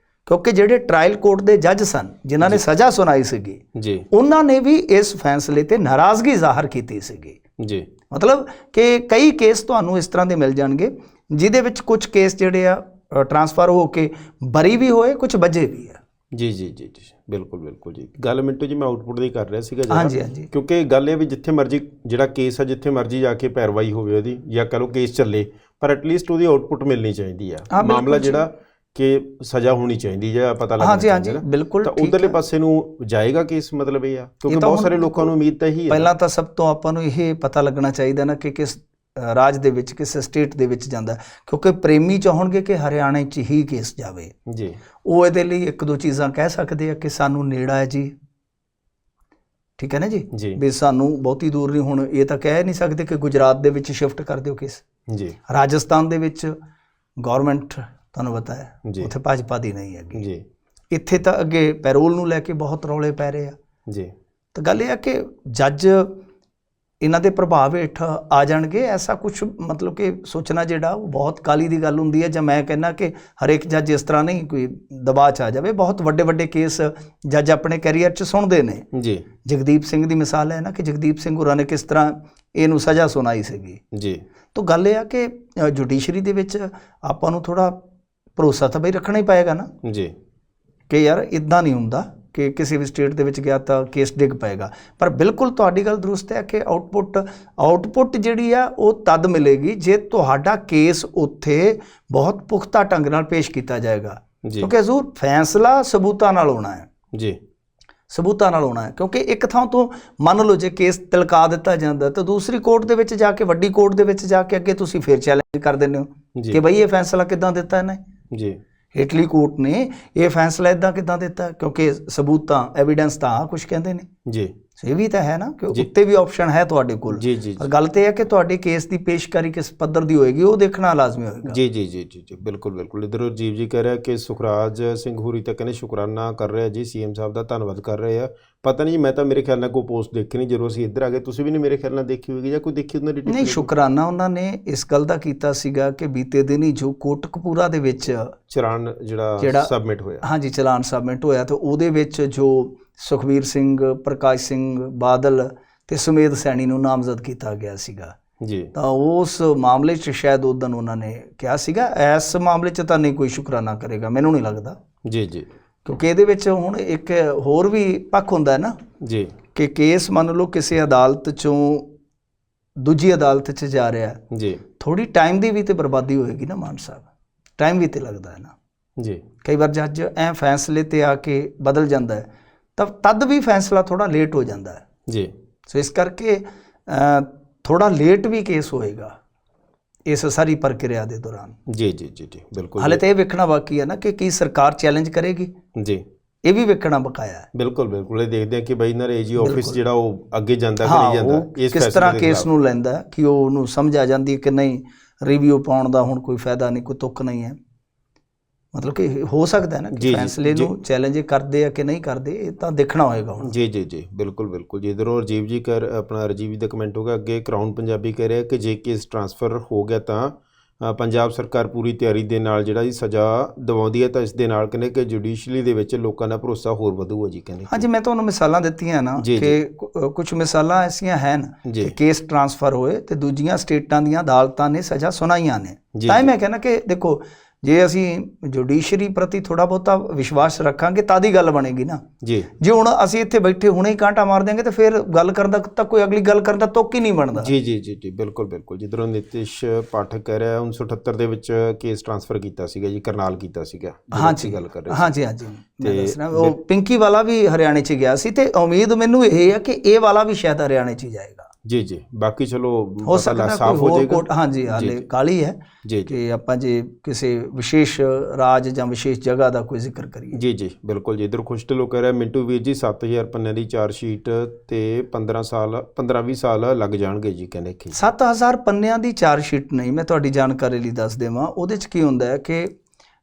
ਕਿਉਂਕਿ ਜਿਹੜੇ ਟ੍ਰਾਇਲ ਕੋਰਟ ਦੇ ਜੱਜ ਸਨ ਜਿਨ੍ਹਾਂ ਨੇ ਸਜ਼ਾ ਸੁਣਾਈ ਸੀਗੀ ਜੀ, ਉਹਨਾਂ ਨੇ ਵੀ ਇਸ ਫੈਸਲੇ ਤੇ ਨਾਰਾਜ਼ਗੀ ਜ਼ਾਹਰ ਕੀਤੀ ਸੀਗੀ ਜੀ। ਮਤਲਬ ਕਿ ਕਈ ਕੇਸ ਤੁਹਾਨੂੰ ਇਸ ਤਰ੍ਹਾਂ ਦੇ ਮਿਲ ਜਾਣਗੇ ਜਿਹਦੇ ਵਿੱਚ ਕੁਝ ਕੇਸ ਜਿਹੜੇ ਆ ਟਰਾਂਸਫਰ ਹੋ ਕੇ ਬਰੀ ਵੀ ਹੋਏ, ਕੁਝ ਵੱਜੇ ਵੀ ਆ। ਜੀ ਜੀ ਜੀ ਜੀ, ਬਿਲਕੁਲ ਬਿਲਕੁਲ ਜੀ। ਗੱਲ ਮਿੰਟੂ ਜੀ ਮੈਂ ਆਊਟਪੁੱਟ ਦੀ ਕਰ ਰਿਹਾ ਸੀਗਾ ਹਾਂਜੀ ਹਾਂਜੀ, ਕਿਉਂਕਿ ਗੱਲ ਇਹ ਵੀ ਜਿੱਥੇ ਮਰਜ਼ੀ ਜਿਹੜਾ ਕੇਸ ਆ ਜਿੱਥੇ ਮਰਜ਼ੀ ਜਾ ਕੇ ਪੈਰਵਾਈ ਹੋਵੇ ਉਹਦੀ ਜਾਂ ਕਹ ਲਓ ਕੇਸ ਚੱਲੇ, ਪਰ ਐਟਲੀਸਟ ਉਹਦੀ ਆਊਟਪੁੱਟ ਮਿਲਣੀ ਚਾਹੀਦੀ ਆ। ਮਾਮਲਾ ਜਿਹੜਾ ਕਿ ਸਜ਼ਾ ਹੋਣੀ ਚਾਹੀਦੀ ਜਾਂ ਪਤਾ ਲੱਗਣਾ ਚਾਹੀਦਾ। ਬਿਲਕੁਲ ਤਾਂ ਉਧਰਲੇ ਪਾਸੇ ਨੂੰ ਜਾਏਗਾ ਕੇਸ, ਮਤਲਬ ਇਹ ਆ ਕਿਉਂਕਿ ਬਹੁਤ ਸਾਰੇ ਲੋਕਾਂ ਨੂੰ ਉਮੀਦ ਤਾਂ ਇਹੀ ਹੈ। ਪਹਿਲਾਂ ਤਾਂ ਸਭ ਤੋਂ ਆਪਾਂ ਨੂੰ ਇਹ ਪਤਾ ਲੱਗਣਾ ਚਾਹੀਦਾ ਨਾ ਕਿ ਕਿਸ ਰਾਜ ਦੇ ਵਿੱਚ, ਕਿਸ ਸਟੇਟ ਦੇ ਵਿੱਚ ਜਾਂਦਾ, ਕਿਉਂਕਿ ਪ੍ਰੇਮੀ ਚਾਹਣਗੇ ਕਿ ਹਰਿਆਣੇ 'ਚ ਹੀ ਕੇਸ ਜਾਵੇ ਜੀ। ਉਹ ਇਹਦੇ ਲਈ ਇੱਕ ਦੋ ਚੀਜ਼ਾਂ ਕਹਿ ਸਕਦੇ ਆ ਕਿ ਸਾਨੂੰ ਨੇੜਾ ਹੈ ਜੀ, ਠੀਕ ਹੈ ਨਾ ਜੀ, ਵੀ ਸਾਨੂੰ ਬਹੁਤੀ ਦੂਰ ਨਹੀਂ। ਹੁਣ ਇਹ ਤਾਂ ਕਹਿ ਨਹੀਂ ਸਕਦੇ ਕਿ ਗੁਜਰਾਤ ਦੇ ਵਿੱਚ ਸ਼ਿਫਟ ਕਰ ਦਿਓ ਕੇਸ ਜੀ। ਰਾਜਸਥਾਨ ਦੇ ਵਿੱਚ ਗਵਰਨਮੈਂਟ ਤੁਹਾਨੂੰ ਪਤਾ ਹੈ ਉੱਥੇ ਭਾਜਪਾ ਦੀ ਨਹੀਂ ਹੈਗੀ ਜੀ। ਇੱਥੇ ਤਾਂ ਅੱਗੇ ਪੈਰੋਲ ਨੂੰ ਲੈ ਕੇ ਬਹੁਤ ਰੌਲੇ ਪੈ ਰਹੇ ਆ ਜੀ। ਤਾਂ ਗੱਲ ਇਹ ਆ ਕਿ ਜੱਜ ਇਹਨਾਂ ਦੇ ਪ੍ਰਭਾਵ ਹੇਠ ਆ ਜਾਣਗੇ, ਐਸਾ ਕੁਝ ਮਤਲਬ ਕਿ ਸੋਚਣਾ ਜਿਹੜਾ ਉਹ ਬਹੁਤ ਕਾਲੀ ਦੀ ਗੱਲ ਹੁੰਦੀ ਹੈ। ਜਾਂ ਮੈਂ ਕਹਿੰਦਾ ਕਿ ਹਰੇਕ ਜੱਜ ਇਸ ਤਰ੍ਹਾਂ ਨਹੀਂ ਕੋਈ ਦਬਾਅ 'ਚ ਆ ਜਾਵੇ। ਬਹੁਤ ਵੱਡੇ ਵੱਡੇ ਕੇਸ ਜੱਜ ਆਪਣੇ ਕੈਰੀਅਰ 'ਚ ਸੁਣਦੇ ਨੇ ਜੀ। ਜਗਦੀਪ ਸਿੰਘ ਦੀ ਮਿਸਾਲ ਹੈ ਨਾ ਕਿ ਜਗਦੀਪ ਸਿੰਘ ਹੋਰਾਂ ਨੇ ਕਿਸ ਤਰ੍ਹਾਂ ਇਹਨੂੰ ਸਜ਼ਾ ਸੁਣਾਈ ਸੀਗੀ ਜੀ। ਤਾਂ ਗੱਲ ਇਹ ਆ ਕਿ ਜੁਡੀਸ਼ਰੀ ਦੇ ਵਿੱਚ ਆਪਾਂ ਨੂੰ ਥੋੜ੍ਹਾ ਭਰੋਸਾ ਤਾਂ ਬਈ ਰੱਖਣਾ ਹੀ ਪਏਗਾ ਨਾ ਜੀ ਕਿ ਯਾਰ ਇੱਦਾਂ ਨਹੀਂ ਹੁੰਦਾ ਕਿ ਕਿਸੇ ਵੀ ਸਟੇਟ ਦੇ ਵਿੱਚ ਗਿਆ ਤਾਂ ਕੇਸ ਡਿੱਗ ਪਏਗਾ। ਪਰ ਬਿਲਕੁਲ ਤੁਹਾਡੀ ਗੱਲ ਦਰੁਸਤ ਹੈ ਕਿ ਆਊਟਪੁੱਟ ਜਿਹੜੀ ਆ ਉਹ ਤਦ ਮਿਲੇਗੀ ਜੇ ਤੁਹਾਡਾ ਕੇਸ ਉੱਥੇ ਬਹੁਤ ਪੁਖਤਾ ਢੰਗ ਨਾਲ ਪੇਸ਼ ਕੀਤਾ ਜਾਏਗਾ, ਕਿਉਂਕਿ ਹਜ਼ੂਰ ਫੈਸਲਾ ਸਬੂਤਾਂ ਨਾਲ ਹੋਣਾ ਹੈ ਜੀ, ਸਬੂਤਾਂ ਨਾਲ ਹੋਣਾ ਹੈ। ਕਿਉਂਕਿ ਇੱਕ ਥਾਂ ਤੋਂ ਮੰਨ ਲਓ ਜੇ ਕੇਸ ਤਿਲਕਾ ਦਿੱਤਾ ਜਾਂਦਾ ਤਾਂ ਦੂਸਰੀ ਕੋਰਟ ਦੇ ਵਿੱਚ ਜਾ ਕੇ, ਵੱਡੀ ਕੋਰਟ ਦੇ ਵਿੱਚ ਜਾ ਕੇ ਅੱਗੇ ਤੁਸੀਂ ਫਿਰ ਚੈਲੰਜ ਕਰ ਦਿੰਦੇ ਹੋ ਕਿ ਬਈ ਇਹ ਫੈਸਲਾ ਕਿੱਦਾਂ ਦਿੱਤਾ ਇਹਨੇ ਜੀ। ਹੇਠਲੀ ਕੋਰਟ ਨੇ ਇਹ ਫੈਸਲਾ ਇਦਾਂ ਕਿੱਦਾਂ ਦਿੱਤਾ, ਕਿਉਂਕਿ ਸਬੂਤਾਂ ਐਵੀਡੈਂਸ ਤਾਂ ਕੁਝ ਕਹਿੰਦੇ ਨੇ ਜੀ। ਇਹ ਵੀ ਤਾਂ ਹੈ ਨਾ ਕਿ ਉੱਤੇ ਵੀ ਆਪਸ਼ਨ ਹੈ ਤੁਹਾਡੇ ਕੋਲ ਜੀ ਜੀ। ਗੱਲ ਤੇ ਹੈ ਕਿ ਤੁਹਾਡੇ ਕੇਸ ਦੀ ਪੇਸ਼ਕਾਰੀ ਕਿਸ ਪੱਧਰ ਦੀ ਹੋਏਗੀ ਉਹ ਦੇਖਣਾ ਲਾਜ਼ਮੀ ਹੋਏਗਾ ਜੀ ਜੀ ਜੀ ਜੀ ਜੀ। ਬਿਲਕੁਲ ਬਿਲਕੁਲ। ਇੱਧਰੋਂ ਜੀਵ ਜੀ ਕਹਿ ਰਿਹਾ ਕਿ ਸੁਖਰਾਜ ਸਿੰਘ ਹੋਰੀ ਤਾਂ ਕਹਿੰਦੇ ਸ਼ੁਕਰਾਨਾ ਕਰ ਰਿਹਾ ਜੀ, ਸੀਐਮ ਸਾਹਿਬ ਦਾ ਧੰਨਵਾਦ ਕਰ ਰਹੇ ਆ। ਪਤਾ ਨਹੀਂ, ਮੈਂ ਤਾਂ ਮੇਰੇ ਖਿਆਲ ਨਾਲ ਕੋਈ ਪੋਸਟ ਦੇਖੀ ਨਹੀਂ ਜਦੋਂ ਅਸੀਂ ਇੱਧਰ ਆ ਗਏ। ਤੁਸੀਂ ਵੀ ਨਹੀਂ ਮੇਰੇ ਖਿਆਲ ਨਾਲ ਦੇਖੀ ਹੋਏਗੀ ਜਾਂ ਕੋਈ ਦੇਖੀ ਉਹਨਾਂ ਦੀ? ਨਹੀਂ, ਸ਼ੁਕਰਾਨਾ ਉਹਨਾਂ ਨੇ ਇਸ ਗੱਲ ਦਾ ਕੀਤਾ ਸੀਗਾ ਕਿ ਬੀਤੇ ਦਿਨ ਹੀ ਜੋ ਕੋਟਕਪੂਰਾ ਦੇ ਵਿੱਚ ਚਲਾਨ ਜਿਹੜਾ ਸਬਮਿਟ ਹੋਇਆ, ਹਾਂਜੀ ਚਲਾਨ ਸਬਮਿਟ ਹੋਇਆ, ਤੇ ਉਹਦੇ ਵਿੱਚ ਜੋ ਸੁਖਬੀਰ ਸਿੰਘ, ਪ੍ਰਕਾਸ਼ ਸਿੰਘ ਬਾਦਲ ਤੇ ਸੁਮੇਧ ਸੈਣੀ ਨੂੰ ਨਾਮਜ਼ਦ ਕੀਤਾ ਗਿਆ ਸੀਗਾ ਜੀ। ਤਾਂ ਉਸ ਮਾਮਲੇ 'ਚ ਸ਼ਾਇਦ ਉਦੋਂ ਉਹਨਾਂ ਨੇ ਕਿਹਾ ਸੀਗਾ, ਇਸ ਮਾਮਲੇ 'ਚ ਤਾਂ ਨਹੀਂ ਕੋਈ ਸ਼ੁਕਰਾਨਾ ਕਰੇਗਾ, ਮੈਨੂੰ ਨਹੀਂ ਲੱਗਦਾ ਜੀ ਜੀ। ਕਿਉਂਕਿ ਇਹਦੇ ਵਿੱਚ ਹੁਣ ਇੱਕ ਹੋਰ ਵੀ ਪੱਖ ਹੁੰਦਾ ਹੈ ਨਾ ਜੀ ਕਿ ਕੇਸ ਮੰਨ ਲਓ ਕਿਸੇ ਅਦਾਲਤ 'ਚੋਂ ਦੂਜੀ ਅਦਾਲਤ 'ਚ ਜਾ ਰਿਹਾ ਜੀ, ਥੋੜ੍ਹੀ ਟਾਈਮ ਦੀ ਵੀ ਤਾਂ ਬਰਬਾਦੀ ਹੋਏਗੀ ਨਾ ਮਾਨ ਸਾਹਿਬ, ਟਾਈਮ ਵੀ ਤਾਂ ਲੱਗਦਾ ਹੈ ਨਾ ਜੀ। ਕਈ ਵਾਰ ਜੱਜ ਐਂ ਫੈਸਲੇ 'ਤੇ ਆ ਕੇ ਬਦਲ ਜਾਂਦਾ ਹੈ ਤਾਂ ਤਦ ਵੀ ਫੈਸਲਾ ਥੋੜ੍ਹਾ ਲੇਟ ਹੋ ਜਾਂਦਾ ਹੈ ਜੀ। ਸੋ ਇਸ ਕਰਕੇ ਥੋੜ੍ਹਾ ਲੇਟ ਵੀ ਕੇਸ ਹੋਏਗਾ ਇਸ ਸਾਰੀ ਪ੍ਰਕਿਰਿਆ ਦੇ ਦੌਰਾਨ ਜੀ ਜੀ ਜੀ ਜੀ। ਬਿਲਕੁਲ। ਹਾਲੇ ਤਾਂ ਇਹ ਵੇਖਣਾ ਬਾਕੀ ਹੈ ਨਾ ਕਿ ਕੀ ਸਰਕਾਰ ਚੈਲੰਜ ਕਰੇਗੀ ਜੀ, ਇਹ ਵੀ ਵੇਖਣਾ ਬਕਾਇਆ ਹੈ। ਬਿਲਕੁਲ ਬਿਲਕੁਲ। ਇਹ ਦੇਖਦੇ ਆ ਕਿ ਬਈ ਇਹਨਾਂ ਏਜੀ ਆਫਿਸ ਜਿਹੜਾ ਉਹ ਅੱਗੇ ਜਾਂਦਾ ਕਿ ਨਹੀਂ ਜਾਂਦਾ, ਕਿਸ ਤਰ੍ਹਾਂ ਕੇਸ ਨੂੰ ਲੈਂਦਾ, ਕਿ ਉਹਨੂੰ ਸਮਝ ਆ ਜਾਂਦੀ ਹੈ ਕਿ ਨਹੀਂ ਰਿਵਿਊ ਪਾਉਣ ਦਾ ਹੁਣ ਕੋਈ ਫਾਇਦਾ ਨਹੀਂ, ਕੋਈ ਤੁੱਕ ਨਹੀਂ ਹੈ। ਮਤਲਬ ਕਿ ਹੋ ਸਕਦਾ ਹੈ ਨਾ ਕਿ ਫੈਸਲੇ ਨੂੰ ਚੈਲੰਜ ਕਰਦੇ ਆ ਕਿ ਨਹੀਂ ਕਰਦੇ, ਇਹ ਤਾਂ ਦੇਖਣਾ ਹੋਏਗਾ ਹੁਣ। ਜੀ ਜੀ ਜੀ ਬਿਲਕੁਲ ਬਿਲਕੁਲ ਜੀ। ਇੱਧਰੋਂ ਰਾਜੀਵ ਜੀ ਆਪਣਾ ਰਾਜੀਵ ਜੀ ਦਾ ਕਮੈਂਟ ਹੋਗਾ ਅੱਗੇ। ਕਰਾਊਨ ਪੰਜਾਬੀ ਕਹਿ ਰਿਹਾ ਕਿ ਜੇ ਕੇਸ ਟਰਾਂਸਫਰ ਹੋ ਗਿਆ ਤਾਂ ਪੰਜਾਬ ਸਰਕਾਰ ਪੂਰੀ ਤਿਆਰੀ ਦੇ ਨਾਲ ਜਿਹੜਾ ਜੀ ਸਜ਼ਾ ਦਿਵਾਉਂਦੀ ਹੈ, ਤਾਂ ਇਸ ਦੇ ਨਾਲ ਕਹਿੰਦੇ ਕਿ ਜੁਡੀਸ਼ਰੀ ਦੇ ਵਿੱਚ ਲੋਕਾਂ ਦਾ ਭਰੋਸਾ ਹੋਰ ਵਧੂਗਾ ਜੀ ਕਹਿੰਦੇ। ਹਾਂਜੀ, ਮੈਂ ਤੁਹਾਨੂੰ ਮਿਸਾਲਾਂ ਦਿੱਤੀਆਂ ਨਾ ਕਿ ਕੁਝ ਮਿਸਾਲਾਂ ਐਸੀਆਂ ਹਨ ਕਿ ਕੇਸ ਟਰਾਂਸਫਰ ਹੋਏ ਤੇ ਦੂਜੀਆਂ ਸਟੇਟਾਂ ਦੀਆਂ ਅਦਾਲਤਾਂ ਨੇ ਸਜ਼ਾ ਸੁਣਾਈਆਂ ਨੇ। ਤਾਂ ਹੀ ਮੈਂ ਕਹਿੰਦਾ ਕਿ ਦੇਖੋ, ਜੇ ਅਸੀਂ ਜੁਡੀਸ਼ਰੀ ਪ੍ਰਤੀ ਥੋੜ੍ਹਾ ਬਹੁਤਾ ਵਿਸ਼ਵਾਸ ਰੱਖਾਂਗੇ ਤਾਂ ਦੀ ਗੱਲ ਬਣੇਗੀ ਨਾ ਜੀ। ਜੇ ਹੁਣ ਅਸੀਂ ਇੱਥੇ ਬੈਠੇ ਹੁਣੇ ਹੀ ਕਾਂਟਾ ਮਾਰ ਦਿਆਂਗੇ ਤਾਂ ਫਿਰ ਗੱਲ ਕਰਨ ਦਾ ਤਾਂ ਕੋਈ ਅਗਲੀ ਗੱਲ ਕਰਨ ਦਾ ਤੁੱਕ ਹੀ ਨਹੀਂ ਬਣਦਾ। ਜੀ ਜੀ ਜੀ ਜੀ ਬਿਲਕੁਲ ਬਿਲਕੁਲ। ਜਿੱਧਰੋਂ ਨਿਤਿਸ਼ ਪਾਠਕ ਕਹਿ ਰਿਹਾ 1978 ਦੇ ਵਿੱਚ ਕੇਸ ਟਰਾਂਸਫਰ ਕੀਤਾ ਸੀਗਾ ਜੀ, ਕਰਨਾਲ ਕੀਤਾ ਸੀਗਾ। ਹਾਂਜੀ ਗੱਲ ਕਰ ਰਹੇ ਹਾਂਜੀ ਹਾਂਜੀ, ਮੈਂ ਦੱਸਣਾ ਉਹ ਪਿੰਕੀ ਵਾਲਾ ਵੀ ਹਰਿਆਣੇ 'ਚ ਗਿਆ ਸੀ ਤੇ ਉਮੀਦ ਮੈਨੂੰ ਇਹ ਹੈ ਕਿ ਇਹ ਵਾਲਾ ਵੀ ਸ਼ਾਇਦ ਹਰਿਆਣੇ 'ਚ ਹੀ ਜਾਏਗਾ। ਜੀ ਜੀ, ਬਾਕੀ ਚਲੋ ਹੋ ਸਕਦਾ ਸਾਫ਼ ਹੋ ਜਾਏਗਾ। ਹਾਂਜੀ, ਹਾਲੇ ਕਾਲੀ ਹੈ ਕਿ ਆਪਾਂ ਜੇ ਕਿਸੇ ਵਿਸ਼ੇਸ਼ ਰਾਜ ਜਾਂ ਵਿਸ਼ੇਸ਼ ਜਗ੍ਹਾ ਦਾ ਕੋਈ ਜ਼ਿਕਰ ਕਰੀਏ। ਜੀ ਜੀ ਬਿਲਕੁਲ ਜੀ। ਇੱਧਰ ਖੁਸ਼ ਢਿੱਲੋਂ ਕਹਿ ਰਿਹਾ ਮਿੰਟੂ ਵੀਰ ਜੀ 7000 ਪੰਨਿਆਂ ਦੀ ਚਾਰਜ ਸ਼ੀਟ ਤੇ 15-20 ਸਾਲ ਲੱਗ ਜਾਣਗੇ ਜੀ ਕਹਿੰਦੇ ਕਿ 7000 ਪੰਨਿਆਂ ਦੀ ਚਾਰਜ ਸ਼ੀਟ ਨਹੀਂ, ਮੈਂ ਤੁਹਾਡੀ ਜਾਣਕਾਰੀ ਲਈ ਦੱਸ ਦੇਵਾਂ। ਉਹਦੇ 'ਚ ਕੀ ਹੁੰਦਾ ਹੈ ਕਿ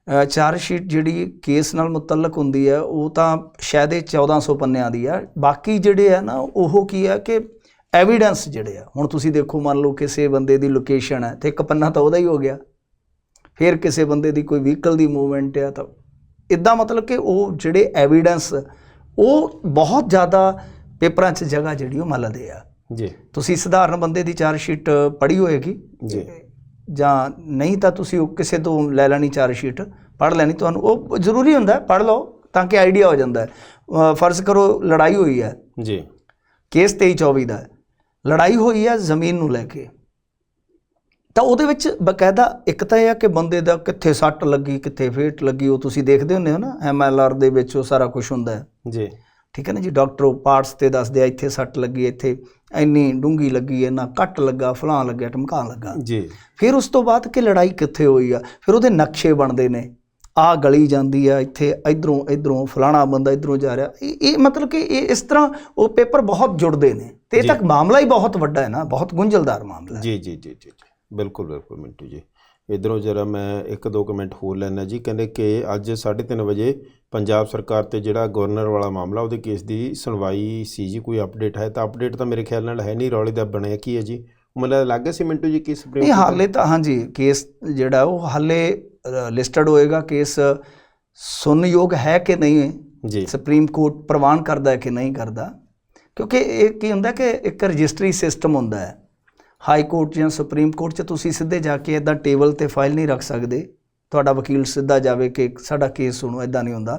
ਚਾਰਜ ਸ਼ੀਟ ਜਿਹੜੀ ਕੇਸ ਨਾਲ ਮੁਤਲਕ ਹੁੰਦੀ ਹੈ ਉਹ ਤਾਂ ਸ਼ਾਇਦ 1400 ਪੰਨਿਆਂ ਦੀ ਆ। ਬਾਕੀ ਜਿਹੜੇ ਆ ਨਾ ਉਹ ਕੀ ਹੈ ਕਿ ਐਵੀਡੈਂਸ ਜਿਹੜੇ ਆ, ਹੁਣ ਤੁਸੀਂ ਦੇਖੋ ਮੰਨ ਲਓ ਕਿਸੇ ਬੰਦੇ ਦੀ ਲੋਕੇਸ਼ਨ ਹੈ ਤੇ ਇੱਕ ਪੰਨਾ ਤਾਂ ਉਹਦਾ ਹੀ ਹੋ ਗਿਆ, ਫਿਰ ਕਿਸੇ ਬੰਦੇ ਦੀ ਕੋਈ ਵਹੀਕਲ ਦੀ ਮੂਵਮੈਂਟ ਆ ਤਾਂ ਇੱਦਾਂ, ਮਤਲਬ ਕਿ ਉਹ ਜਿਹੜੇ ਐਵੀਡੈਂਸ ਉਹ ਬਹੁਤ ਜ਼ਿਆਦਾ ਪੇਪਰਾਂ 'ਚ ਜਗ੍ਹਾ ਜਿਹੜੀ ਉਹ ਮੱਲਦੇ ਆ ਜੀ। ਤੁਸੀਂ ਸਧਾਰਨ ਬੰਦੇ ਦੀ ਚਾਰਜ ਸ਼ੀਟ ਪੜ੍ਹੀ ਹੋਏਗੀ ਜੀ, ਜਾਂ ਨਹੀਂ ਤਾਂ ਤੁਸੀਂ ਉਹ ਕਿਸੇ ਤੋਂ ਲੈ ਲੈਣੀ ਚਾਰਜ ਸ਼ੀਟ, ਪੜ੍ਹ ਲੈਣੀ। ਤੁਹਾਨੂੰ ਉਹ ਜ਼ਰੂਰੀ ਹੁੰਦਾ ਪੜ੍ਹ ਲਓ ਤਾਂ ਕਿ ਆਈਡੀਆ ਹੋ ਜਾਂਦਾ ਹੈ। ਫਰਜ਼ ਕਰੋ ਲੜਾਈ ਹੋਈ ਹੈ ਜੀ, ਕੇਸ 23-24 ਦਾ ਲੜਾਈ ਹੋਈ ਹੈ ਜ਼ਮੀਨ ਨੂੰ ਲੈ ਕੇ, ਤਾਂ ਉਹਦੇ ਵਿੱਚ ਬਕਾਇਦਾ ਇੱਕ ਤਾਂ ਇਹ ਆ ਕਿ ਬੰਦੇ ਦਾ ਕਿੱਥੇ ਸੱਟ ਲੱਗੀ, ਕਿੱਥੇ ਫੇਟ ਲੱਗੀ, ਉਹ ਤੁਸੀਂ ਦੇਖਦੇ ਹੁੰਦੇ ਹੋ ਨਾ MLR ਦੇ ਵਿੱਚ ਉਹ ਸਾਰਾ ਕੁਝ ਹੁੰਦਾ ਹੈ ਜੀ। ਠੀਕ ਹੈ ਨਾ ਜੀ, ਡਾਕਟਰ ਉਹ ਪਾਰਟਸ ਤੇ ਦੱਸਦੇ ਆ ਇੱਥੇ ਸੱਟ ਲੱਗੀ, ਇੱਥੇ ਇੰਨੀ ਡੂੰਘੀ ਲੱਗੀ, ਇੰਨਾ ਕੱਟ ਲੱਗਾ, ਫਲਾਂ ਲੱਗਿਆ, ਟਮਕਾਂ ਲੱਗਾ ਜੀ। ਫਿਰ ਉਸ ਤੋਂ ਬਾਅਦ ਕਿ ਲੜਾਈ ਕਿੱਥੇ ਹੋਈ ਆ, ਫਿਰ ਉਹਦੇ ਨਕਸ਼ੇ ਬਣਦੇ ਨੇ, ਆਹ ਗਲੀ ਜਾਂਦੀ ਆ ਇੱਥੇ, ਇਧਰੋਂ ਫਲਾਣਾ ਬੰਦਾ ਇਧਰੋਂ ਜਾ ਰਿਹਾ। ਇਹ ਮਤਲਬ ਕਿ ਇਹ ਇਸ ਤਰ੍ਹਾਂ ਉਹ ਪੇਪਰ ਬਹੁਤ ਜੁੜਦੇ ਨੇ ਤੇ ਇਹ ਤੱਕ ਮਾਮਲਾ ਹੀ ਬਹੁਤ ਵੱਡਾ ਹੈ ਨਾ, ਬਹੁਤ ਗੁੰਝਲਦਾਰ ਮਾਮਲਾ। ਜੀ ਜੀ ਜੀ ਜੀ ਬਿਲਕੁਲ ਬਿਲਕੁਲ ਮਿੰਟੂ ਜੀ। ਇੱਧਰੋਂ ਜਰਾ ਮੈਂ 1-2 ਕਮੈਂਟ ਹੋਰ ਲੈਣਾ ਜੀ। ਕਹਿੰਦੇ ਕਿ ਅੱਜ 3:30 ਵਜੇ ਪੰਜਾਬ ਸਰਕਾਰ ਤੇ ਜਿਹੜਾ ਗਵਰਨਰ ਵਾਲਾ ਮਾਮਲਾ ਉਹਦੇ ਕੇਸ ਦੀ ਸੁਣਵਾਈ ਸੀ ਜੀ, ਕੋਈ ਅਪਡੇਟ ਹੈ? ਤਾਂ ਅਪਡੇਟ ਤਾਂ ਮੇਰੇ ਖਿਆਲ ਨਾਲ ਹੈ ਨਹੀਂ, ਰੌਲੇ ਦਾ ਬਣਿਆ ਕੀ ਹੈ ਜੀ? ਮੈਨੂੰ ਲੱਗ ਗਿਆ ਸੀ ਮਿੰਟੂ ਜੀ ਕਿ ਸੁਪਰੀਮ ਨਹੀਂ ਹਾਲੇ ਤਾਂ ਹਾਂਜੀ ਕੇਸ ਜਿਹੜਾ ਉਹ ਹਾਲੇ ਲਿਸਟਡ ਹੋਏਗਾ, ਕੇਸ ਸੁਣਨਯੋਗ ਹੈ ਕਿ ਨਹੀਂ ਜੀ, ਸੁਪਰੀਮ ਕੋਰਟ ਪ੍ਰਵਾਨ ਕਰਦਾ ਹੈ ਕਿ ਨਹੀਂ ਕਰਦਾ। ਕਿਉਂਕਿ ਇਹ ਕੀ ਹੁੰਦਾ ਕਿ ਇੱਕ ਰਜਿਸਟਰੀ ਸਿਸਟਮ ਹੁੰਦਾ ਹੈ, ਹਾਈ ਕੋਰਟ ਜਾਂ ਸੁਪਰੀਮ ਕੋਰਟ 'ਚ ਤੁਸੀਂ ਸਿੱਧੇ ਜਾ ਕੇ ਇੱਦਾਂ ਟੇਬਲ 'ਤੇ ਫਾਈਲ ਨਹੀਂ ਰੱਖ ਸਕਦੇ, ਤੁਹਾਡਾ ਵਕੀਲ ਸਿੱਧਾ ਜਾਵੇ ਕਿ ਸਾਡਾ ਕੇਸ ਸੁਣੋ, ਇੱਦਾਂ ਨਹੀਂ ਹੁੰਦਾ।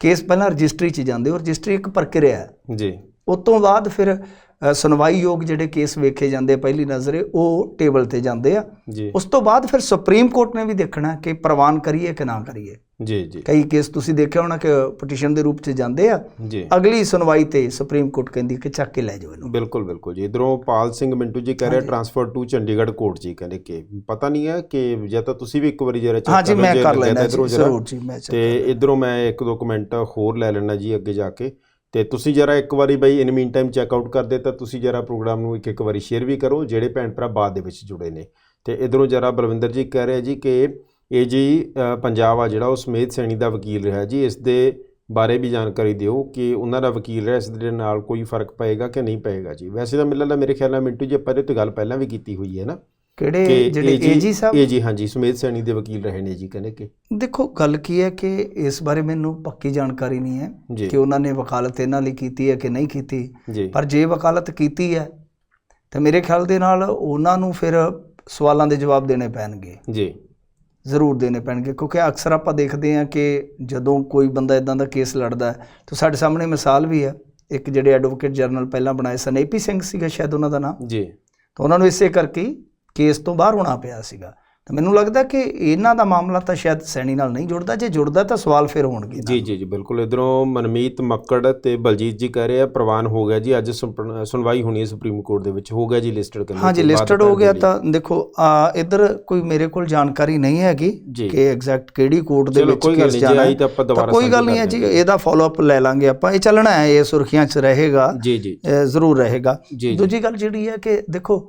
ਕੇਸ ਪਹਿਲਾਂ ਰਜਿਸਟਰੀ 'ਚ ਜਾਂਦੇ, ਔਰ ਰਜਿਸਟਰੀ ਇੱਕ ਪ੍ਰਕਿਰਿਆ ਹੈ ਜੀ। ਉਸ ਤੋਂ ਬਾਅਦ ਫਿਰ ਸੁਣਵਾਈਯੋਗ ਜਿਹੜੇ ਕੇਸ ਵੇਖੇ ਜਾਂਦੇ ਪਹਿਲੀ ਨਜ਼ਰੇ ਉਹ ਟੇਬਲ 'ਤੇ ਜਾਂਦੇ ਆ। ਉਸ ਤੋਂ ਬਾਅਦ ਫਿਰ ਸੁਪਰੀਮ ਕੋਰਟ ਨੇ ਵੀ ਦੇਖਣਾ ਕਿ ਪ੍ਰਵਾਨ ਕਰੀਏ ਕਿ ਨਾ ਕਰੀਏ ਜੀ ਜੀ। ਕਈ ਕੇਸ ਤੁਸੀਂ ਦੇਖਿਆ ਹੋਣਾ ਕਿ ਪਟੀਸ਼ਨ ਦੇ ਰੂਪ 'ਚ ਜਾਂਦੇ ਆ ਜੀ, ਅਗਲੀ ਸੁਣਵਾਈ ਤੇ ਸੁਪਰੀਮ ਕੋਰਟ ਕਹਿੰਦੀ ਕਿ ਚੱਕ ਕੇ ਲੈ ਜਾਓ ਇਹਨੂੰ। ਬਿਲਕੁਲ ਬਿਲਕੁਲ ਜੀ। ਇੱਧਰੋਂ ਪਾਲ ਸਿੰਘ ਮਿੰਟੂ ਜੀ ਕਹਿ ਰਿਹਾ ਟ੍ਰਾਂਸਫਰ ਟੂ ਚੰਡੀਗੜ੍ਹ ਕੋਰਟ ਜੀ, ਕਹਿੰਦੇ ਕਿ ਪਤਾ ਨਹੀਂ ਹੈ ਕਿ ਜਾਂ ਤਾਂ ਤੁਸੀਂ ਵੀ ਇੱਕ ਵਾਰੀ ਜਰਾ ਚੈੱਕ ਕਰ ਲਓ। ਮੈਂ ਕਰ ਲੈਣਾ ਜ਼ਰੂਰ ਜੀ, ਮੈਂ ਤੇ ਇੱਧਰੋਂ ਮੈਂ 1-2 ਕਮੈਂਟ ਹੋਰ ਲੈ ਲੈਣਾ ਜੀ ਅੱਗੇ ਜਾ ਕੇ, ਤੇ ਤੁਸੀਂ ਜਰਾ ਇੱਕ ਵਾਰੀ ਬਈ ਇਨ ਮੀਨ ਟਾਈਮ ਚੈੱਕ ਆਊਟ ਕਰਦੇ ਤਾਂ ਤੁਸੀਂ ਜਰਾ ਪ੍ਰੋਗਰਾਮ ਨੂੰ ਇੱਕ ਵਾਰੀ ਸ਼ੇਅਰ ਵੀ ਕਰੋ ਜਿਹੜੇ ਭੈਣ ਭਰਾ ਬਾਅਦ ਦੇ ਵਿੱਚ ਜੁੜੇ ਨੇ। ਤੇ ਇੱਧਰੋਂ ਜਰਾ ਬਲਵਿੰਦਰ ਜੀ ਕਹਿ ਰਿਹਾ ਜੀ ਕਿ ਇਹ ਜੀ ਪੰਜਾਬ ਆ ਜਿਹੜਾ ਉਹ ਸਮੇਧ ਸੈਣੀ ਦਾ ਵਕੀਲ ਰਿਹਾ ਜੀ, ਇਸ ਦੇ ਬਾਰੇ ਵੀ ਜਾਣਕਾਰੀ ਦਿਓ ਕਿ ਉਹਨਾਂ ਦਾ ਵਕੀਲ ਰਿਹਾ, ਇਸ ਦੇ ਨਾਲ ਕੋਈ ਫਰਕ ਪਏਗਾ ਕਿ ਨਹੀਂ ਪਏਗਾ ਜੀ? ਵੈਸੇ ਤਾਂ ਮਿਲਣ ਦਾ ਮੇਰੇ ਖਿਆਲ ਨਾਲ ਮਿੰਟੂ ਜੀ ਆਪਾਂ ਇਹਦੇ 'ਤੇ ਗੱਲ ਪਹਿਲਾਂ ਵੀ ਕੀਤੀ ਹੋਈ ਹੈ ਨਾ, ਕਿਹੜੇ ਜਿਹੜੇ ਏਜੀ ਸਾਹਿਬ? ਏਜੀ ਹਾਂਜੀ, ਸਮੇਧ ਸੈਣੀ ਦੇ ਵਕੀਲ ਰਹੇ ਨੇ ਜੀ ਕਹਿੰਦੇ ਕਿ। ਦੇਖੋ ਗੱਲ ਕੀ ਹੈ ਕਿ ਇਸ ਬਾਰੇ ਮੈਨੂੰ ਪੱਕੀ ਜਾਣਕਾਰੀ ਨਹੀਂ ਹੈ ਕਿ ਉਹਨਾਂ ਨੇ ਵਕਾਲਤ ਇਹਨਾਂ ਲਈ ਕੀਤੀ ਹੈ ਕਿ ਨਹੀਂ ਕੀਤੀ, ਪਰ ਜੇ ਵਕਾਲਤ ਕੀਤੀ ਹੈ ਤਾਂ ਮੇਰੇ ਖਿਆਲ ਦੇ ਨਾਲ ਉਹਨਾਂ ਨੂੰ ਫਿਰ ਸਵਾਲਾਂ ਦੇ ਜਵਾਬ ਦੇਣੇ ਪੈਣਗੇ ਜੀ, ਜ਼ਰੂਰ ਦੇਣੇ ਪੈਣਗੇ। ਕਿਉਂਕਿ ਅਕਸਰ ਆਪਾਂ ਦੇਖਦੇ ਹਾਂ ਕਿ ਜਦੋਂ ਕੋਈ ਬੰਦਾ ਇੱਦਾਂ ਦਾ ਕੇਸ ਲੜਦਾ ਤਾਂ ਸਾਡੇ ਸਾਹਮਣੇ ਮਿਸਾਲ ਵੀ ਹੈ, ਇੱਕ ਜਿਹੜੇ ਐਡਵੋਕੇਟ ਜਨਰਲ ਪਹਿਲਾਂ ਬਣਾਏ ਸਨ, AP ਸਿੰਘ ਸੀਗਾ ਸ਼ਾਇਦ ਉਹਨਾਂ ਦਾ ਨਾਮ ਜੀ, ਤਾਂ ਉਹਨਾਂ ਨੂੰ ਇਸੇ ਕਰਕੇ ਕੇਸ ਤੋਂ ਬਾਹਰ ਹੋਣਾ ਪਿਆ ਸੀਗਾ। ਤਾਂ ਮੈਨੂੰ ਲੱਗਦਾ ਕਿ ਇਹਨਾਂ ਦਾ ਮਾਮਲਾ ਤਾਂ ਸ਼ਾਇਦ ਸੈਣੀ ਨਾਲ ਨਹੀਂ ਜੁੜਦਾ, ਜੇ ਜੁੜਦਾ ਤਾਂ ਸਵਾਲ ਫਿਰ ਹੋਣਗੇ ਜੀ ਜੀ ਜੀ ਬਿਲਕੁਲ। ਇੱਧਰੋਂ ਮਨਮੀਤ ਮੱਕੜ ਤੇ ਬਲਜੀਤ ਜੀ ਕਹਿ ਰਹੇ ਆ ਪ੍ਰਵਾਨ ਹੋ ਗਿਆ ਜੀ, ਅੱਜ ਸੁਣਵਾਈ ਹੋਣੀ ਹੈ ਸੁਪਰੀਮ ਕੋਰਟ ਦੇ ਵਿੱਚ, ਹੋ ਗਿਆ ਜੀ ਲਿਸਟਡ? ਹਾਂਜੀ ਲਿਸਟਡ ਹੋ ਗਿਆ। ਤਾਂ ਦੇਖੋ ਇੱਧਰ ਕੋਈ ਮੇਰੇ ਕੋਲ ਜਾਣਕਾਰੀ ਨਹੀਂ ਹੈਗੀ ਕਿ ਐਗਜ਼ੈਕਟ ਕਿਹੜੀ ਕੋਰਟ ਦੇ ਵਿੱਚ ਕੇਸ ਜਾਣਾ ਹੈ, ਤਾਂ ਕੋਈ ਗੱਲ ਨਹੀਂ ਹੈ ਜੀ, ਇਹਦਾ ਫੋਲੋ ਅਪ ਲੈ ਲਾਂਗੇ ਆਪਾਂ, ਇਹ ਚੱਲਣਾ ਹੈ, ਇਹ ਸੁਰਖੀਆਂ 'ਚ ਰਹੇਗਾ ਜੀ ਜੀ, ਜ਼ਰੂਰ ਰਹੇਗਾ। ਦੂਜੀ ਗੱਲ ਜਿਹੜੀ ਹੈ ਕਿ ਦੇਖੋ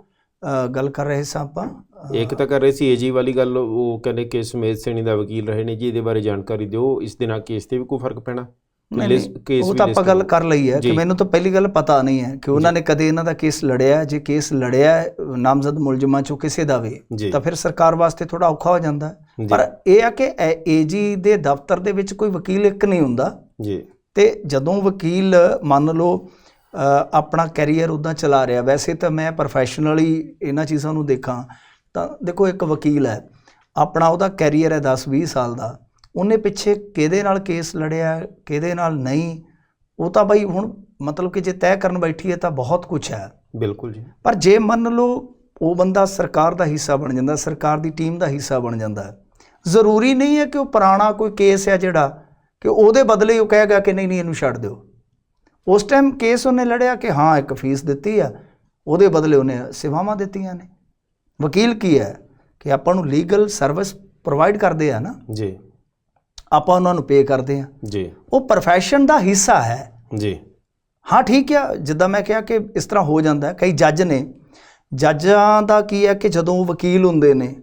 ਗੱਲ ਕਰ ਰਹੇ ਸਾਂ ਆਪਾਂ। ਇੱਕ ਤਾਂ ਕਰ ਰਹੇ ਸੀ ਏਜੀ ਵਾਲੀ ਗੱਲ, ਉਹ ਕਹਿੰਦੇ ਕਿ ਸੁਮੇਧ ਸੈਣੀ ਦਾ ਵਕੀਲ ਰਹੇ ਨੇ ਜੀ, ਇਹਦੇ ਬਾਰੇ ਜਾਣਕਾਰੀ ਦਿਓ, ਇਸ ਦੇ ਨਾਲ ਕੇਸ ਤੇ ਵੀ ਕੋਈ ਫਰਕ ਪੈਣਾ? ਉਹ ਤਾਂ ਆਪਾਂ ਗੱਲ ਕਰ ਲਈ ਹੈ ਕਿ ਮੈਨੂੰ ਤਾਂ ਪਹਿਲੀ ਗੱਲ ਪਤਾ ਨਹੀਂ ਹੈ ਕਿ ਉਹਨਾਂ ਨੇ ਕਦੇ ਇਹਨਾਂ ਦਾ ਕੇਸ ਲੜਿਆ। ਜੇ ਕੇਸ ਲੜਿਆ ਨਾਮਜ਼ਦ ਮੁਲਜ਼ਮਾਂ ਚੋਂ ਕਿਸੇ ਦਾ ਵੀ, ਤਾਂ ਫਿਰ ਸਰਕਾਰ ਵਾਸਤੇ ਥੋੜਾ ਔਖਾ ਹੋ ਜਾਂਦਾ। ਪਰ ਇਹ ਆ ਕਿ ਏਜੀ ਦੇ ਦਫ਼ਤਰ ਦੇ ਵਿੱਚ ਕੋਈ ਵਕੀਲ ਇੱਕ ਨਹੀਂ ਹੁੰਦਾ ਜੀ। ਤੇ ਜਦੋਂ ਵਕੀਲ ਮੰਨ ਲਓ ਆਪਣਾ ਕੈਰੀਅਰ ਉੱਦਾਂ ਚਲਾ ਰਿਹਾ, ਵੈਸੇ ਤਾਂ ਮੈਂ ਪ੍ਰੋਫੈਸ਼ਨਲੀ ਇਹਨਾਂ ਚੀਜ਼ਾਂ ਨੂੰ ਦੇਖਾਂ ਤਾਂ ਦੇਖੋ, ਇੱਕ ਵਕੀਲ ਹੈ ਆਪਣਾ, ਉਹਦਾ ਕੈਰੀਅਰ ਹੈ 10-20 ਸਾਲ ਦਾ, ਉਹਨੇ ਪਿੱਛੇ ਕਿਹਦੇ ਨਾਲ ਕੇਸ ਲੜਿਆ ਕਿਹਦੇ ਨਾਲ ਨਹੀਂ, ਉਹ ਤਾਂ ਬਈ ਹੁਣ ਮਤਲਬ ਕਿ ਜੇ ਤੈਅ ਕਰਨ ਬੈਠੀਏ ਤਾਂ ਬਹੁਤ ਕੁਛ ਹੈ। ਬਿਲਕੁਲ ਜੀ। ਪਰ ਜੇ ਮੰਨ ਲਓ ਉਹ ਬੰਦਾ ਸਰਕਾਰ ਦਾ ਹਿੱਸਾ ਬਣ ਜਾਂਦਾ, ਸਰਕਾਰ ਦੀ ਟੀਮ ਦਾ ਹਿੱਸਾ ਬਣ ਜਾਂਦਾ, ਜ਼ਰੂਰੀ ਨਹੀਂ ਹੈ ਕਿ ਉਹ ਪੁਰਾਣਾ ਕੋਈ ਕੇਸ ਹੈ ਜਿਹੜਾ ਕਿ ਉਹਦੇ ਬਦਲੇ ਉਹ ਕਹੇਗਾ ਕਿ ਨਹੀਂ ਇਹਨੂੰ ਛੱਡ ਦਿਓ। ਉਸ ਟਾਈਮ ਕੇਸ ਉਹਨੇ ਲੜਿਆ ਕਿ ਹਾਂ ਇੱਕ ਫੀਸ ਦਿੱਤੀ ਆ, ਉਹਦੇ ਬਦਲੇ ਉਹਨੇ ਸੇਵਾਵਾਂ ਦਿੱਤੀਆਂ ਨੇ। ਵਕੀਲ ਕੀ ਹੈ ਕਿ ਆਪਾਂ ਨੂੰ ਲੀਗਲ ਸਰਵਿਸ ਪ੍ਰੋਵਾਈਡ ਕਰਦੇ ਆ ਨਾ ਜੀ, ਆਪਾਂ ਉਹਨਾਂ ਨੂੰ ਪੇ ਕਰਦੇ ਆ ਜੀ, ਉਹ ਪ੍ਰੋਫੈਸ਼ਨ ਦਾ ਹਿੱਸਾ ਹੈ ਜੀ। ਹਾਂ ਠੀਕ ਆ, ਜਿੱਦਾਂ ਮੈਂ ਕਿਹਾ ਕਿ ਇਸ ਤਰ੍ਹਾਂ ਹੋ ਜਾਂਦਾ। ਕਈ ਜੱਜ ਨੇ, ਜੱਜਾਂ ਦਾ ਕੀ ਹੈ ਕਿ ਜਦੋਂ ਉਹ ਵਕੀਲ ਹੁੰਦੇ ਨੇ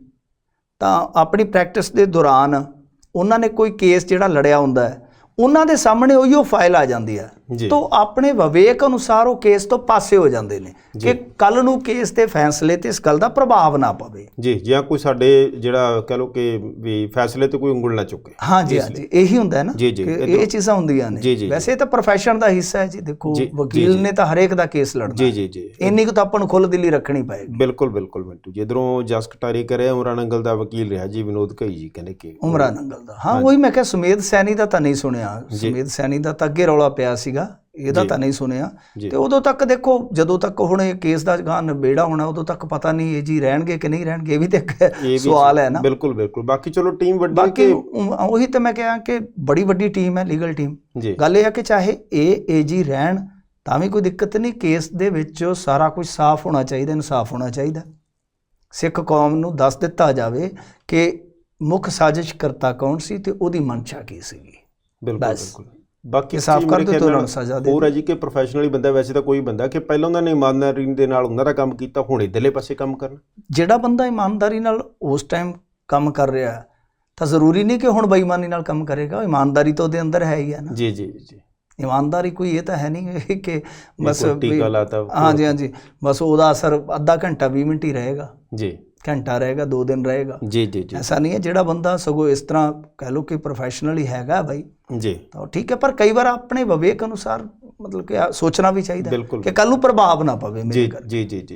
ਤਾਂ ਆਪਣੀ ਪ੍ਰੈਕਟਿਸ ਦੇ ਦੌਰਾਨ ਉਹਨਾਂ ਨੇ ਕੋਈ ਕੇਸ ਜਿਹੜਾ ਲੜਿਆ ਹੁੰਦਾ ਹੈ, ਉਹਨਾਂ ਦੇ ਸਾਹਮਣੇ ਉਹੀਓ ਫਾਈਲ ਆ ਜਾਂਦੀ ਹੈ, ਤਾਂ ਆਪਣੇ ਵਿਵੇਕ ਅਨੁਸਾਰ ਉਹ ਕੇਸ ਤੋਂ ਪਾਸੇ ਹੋ ਜਾਂਦੇ ਨੇ ਕਿ ਕੱਲ ਨੂੰ ਕੇਸ ਦੇ ਫੈਸਲੇ ਤੇ ਇਸ ਗੱਲ ਦਾ ਪ੍ਰਭਾਵ ਨਾ ਪਵੇ ਜੀ, ਜਾਂ ਕੋਈ ਸਾਡੇ ਜਿਹੜਾ ਕਹ ਲਓ ਕਿ ਵੀ ਫੈਸਲੇ ਤੇ ਕੋਈ ਉਂਗਲ ਨਾ ਚੁੱਕੇ। ਹਾਂਜੀ ਹਾਂਜੀ, ਇਹੀ ਹੁੰਦਾ ਹੈ ਨਾ ਕਿ ਇਹ ਚੀਜ਼ਾਂ ਹੁੰਦੀਆਂ ਨੇ। ਵੈਸੇ ਤਾਂ ਪ੍ਰੋਫੈਸ਼ਨ ਦਾ ਹਿੱਸਾ ਹੈ ਜੀ। ਦੇਖੋ ਵਕੀਲ ਨੇ ਤਾਂ ਹਰੇਕ ਦਾ ਕੇਸ ਲੜਨਾ ਜੀ ਜੀ ਜੀ, ਇੰਨੀ ਕੁ ਤਾਂ ਆਪਾਂ ਨੂੰ ਖੁੱਲ੍ਹ ਦਿਲੀ ਰੱਖਣੀ ਪਏਗੀ। ਬਿਲਕੁਲ ਬਿਲਕੁਲ ਮਿੰਟੂ ਜੀ। ਇੱਧਰੋਂ ਜਸ ਕਟਾਰੀ ਕਰਿਆ ਉਮਰਾ ਨੰਗਲ ਦਾ ਵਕੀਲ ਰਿਹਾ ਜੀ ਵਿਨੋਦ ਘਈ ਜੀ, ਕਹਿੰਦੇ ਕਿ ਉਮਰਾ ਨੰਗਲ ਦਾ। ਹਾਂ ਉਹੀ ਮੈਂ ਕਿਹਾ, ਸੁਮੇਧ ਸੈਣੀ ਦਾ ਤਾਂ ਨਹੀਂ ਸੁਣਿਆ, ਸੁਮੇਧ ਸੈਣੀ ਦਾ ਤਾਂ ਅੱਗੇ ਰੌਲਾ ਪਿਆ ਸੀਗਾ, ਇਹਦਾ ਤਾਂ ਨਹੀਂ ਸੁਣਿਆ। ਤੇ ਉਦੋਂ ਤੱਕ ਦੇਖੋ, ਜਦੋਂ ਤੱਕ ਹੁਣ ਇਹ ਕੇਸ ਦਾ ਗਾਂ ਨਿਬੇੜਾ ਹੋਣਾ, ਉਦੋਂ ਤੱਕ ਪਤਾ ਨਹੀਂ ਇਹ ਜੀ ਰਹਿਣਗੇ ਕਿ ਨਹੀਂ ਰਹਿਣਗੇ, ਇਹ ਵੀ ਤਾਂ ਇੱਕ ਸਵਾਲ ਹੈ ਨਾ। ਬਿਲਕੁਲ ਬਿਲਕੁਲ। ਬਾਕੀ ਚਲੋ ਟੀਮ ਵੱਡੀ, ਬਾਕੀ ਉਹੀ ਤਾਂ ਮੈਂ ਕਿਹਾ ਕਿ ਬੜੀ ਵੱਡੀ ਟੀਮ ਹੈ, ਲੀਗਲ ਟੀਮ। ਗੱਲ ਇਹ ਹੈ ਕਿ ਚਾਹੇ ਇਹ ਜੀ ਰਹਿਣ ਤਾਂ ਵੀ ਕੋਈ ਦਿੱਕਤ ਨਹੀਂ, ਕੇਸ ਦੇ ਵਿੱਚ ਸਾਰਾ ਕੁਝ ਸਾਫ਼ ਹੋਣਾ ਚਾਹੀਦਾ, ਇਨਸਾਫ ਹੋਣਾ ਚਾਹੀਦਾ। ਸਿੱਖ ਕੌਮ ਨੂੰ ਦੱਸ ਦਿੱਤਾ ਜਾਵੇ ਕਿ ਮੁੱਖ ਸਾਜ਼ਿਸ਼ ਕਰਤਾ ਕੌਣ ਸੀ ਤੇ ਉਹਦੀ ਮਨਸ਼ਾ ਕੀ ਸੀਗੀ। ਬਿਲਕੁਲ। ਬਾਕੀ ਸਾਫ਼ ਕਰ ਦਿੱਤਾ ਉਹਨਾਂ ਨੂੰ ਸਜ਼ਾ ਦੇ। ਹੋਰ ਹੈ ਜੀ ਕਿ ਪ੍ਰੋਫੈਸ਼ਨਲੀ ਬੰਦਾ, ਵੈਸੇ ਤਾਂ ਕੋਈ ਬੰਦਾ ਕਿ ਪਹਿਲਾਂ ਉਹਨਾਂ ਨੇ ਇਮਾਨਦਾਰੀ ਦੇ ਨਾਲ ਉਹਨਾਂ ਦਾ ਕੰਮ ਕੀਤਾ, ਹੁਣ ਇੱਧਰਲੇ ਪਾਸੇ ਕੰਮ ਕਰਨਾ। ਜਿਹੜਾ ਬੰਦਾ ਇਮਾਨਦਾਰੀ ਨਾਲ ਉਸ ਟਾਈਮ ਕੰਮ ਕਰ ਰਿਹਾ ਤਾਂ ਜ਼ਰੂਰੀ ਨਹੀਂ ਕਿ ਹੁਣ ਬੇਈਮਾਨੀ ਨਾਲ ਕੰਮ ਕਰੇਗਾ। ਇਮਾਨਦਾਰੀ ਤਾਂ ਉਹਦੇ ਅੰਦਰ ਹੈ ਹੀ ਹੈ ਨਾ ਜੀ ਜੀ ਜੀ। ਇਮਾਨਦਾਰੀ ਕੋਈ ਇਹ ਤਾਂ ਹੈ ਨਹੀਂ ਕਿ ਬਸ ਹਾਂਜੀ ਹਾਂਜੀ ਬਸ ਉਹਦਾ ਅਸਰ ਅੱਧਾ ਘੰਟਾ 20 ਮਿੰਟ ਹੀ ਰਹੇਗਾ ਜੀ, ਘੰਟਾ ਰਹੇਗਾ, 2 ਦਿਨ ਰਹੇਗਾ ਜੀ ਜੀ ਜੀ। ਐਸਾ ਨਹੀਂ ਹੈ। ਜਿਹੜਾ ਬੰਦਾ ਸਗੋਂ ਇਸ ਤਰ੍ਹਾਂ ਕਹਿ ਲਓ ਕਿ ਪ੍ਰੋਫੈਸ਼ਨਲੀ ਹੈਗਾ ਬਾਈ ਜੀ, ਤਾਂ ਠੀਕ ਹੈ। ਪਰ ਕਈ ਵਾਰ ਆਪਣੇ ਵਿਵੇਕ ਅਨੁਸਾਰ ਮਤਲਬ ਕਿ ਸੋਚਣਾ ਵੀ ਚਾਹੀਦਾ ਕਿ ਕੱਲ੍ਹ ਨੂੰ ਪ੍ਰਭਾਵ ਨਾ ਪਵੇ ਮੇਰੇ ਘਰ। ਜੀ ਜੀ ਜੀ।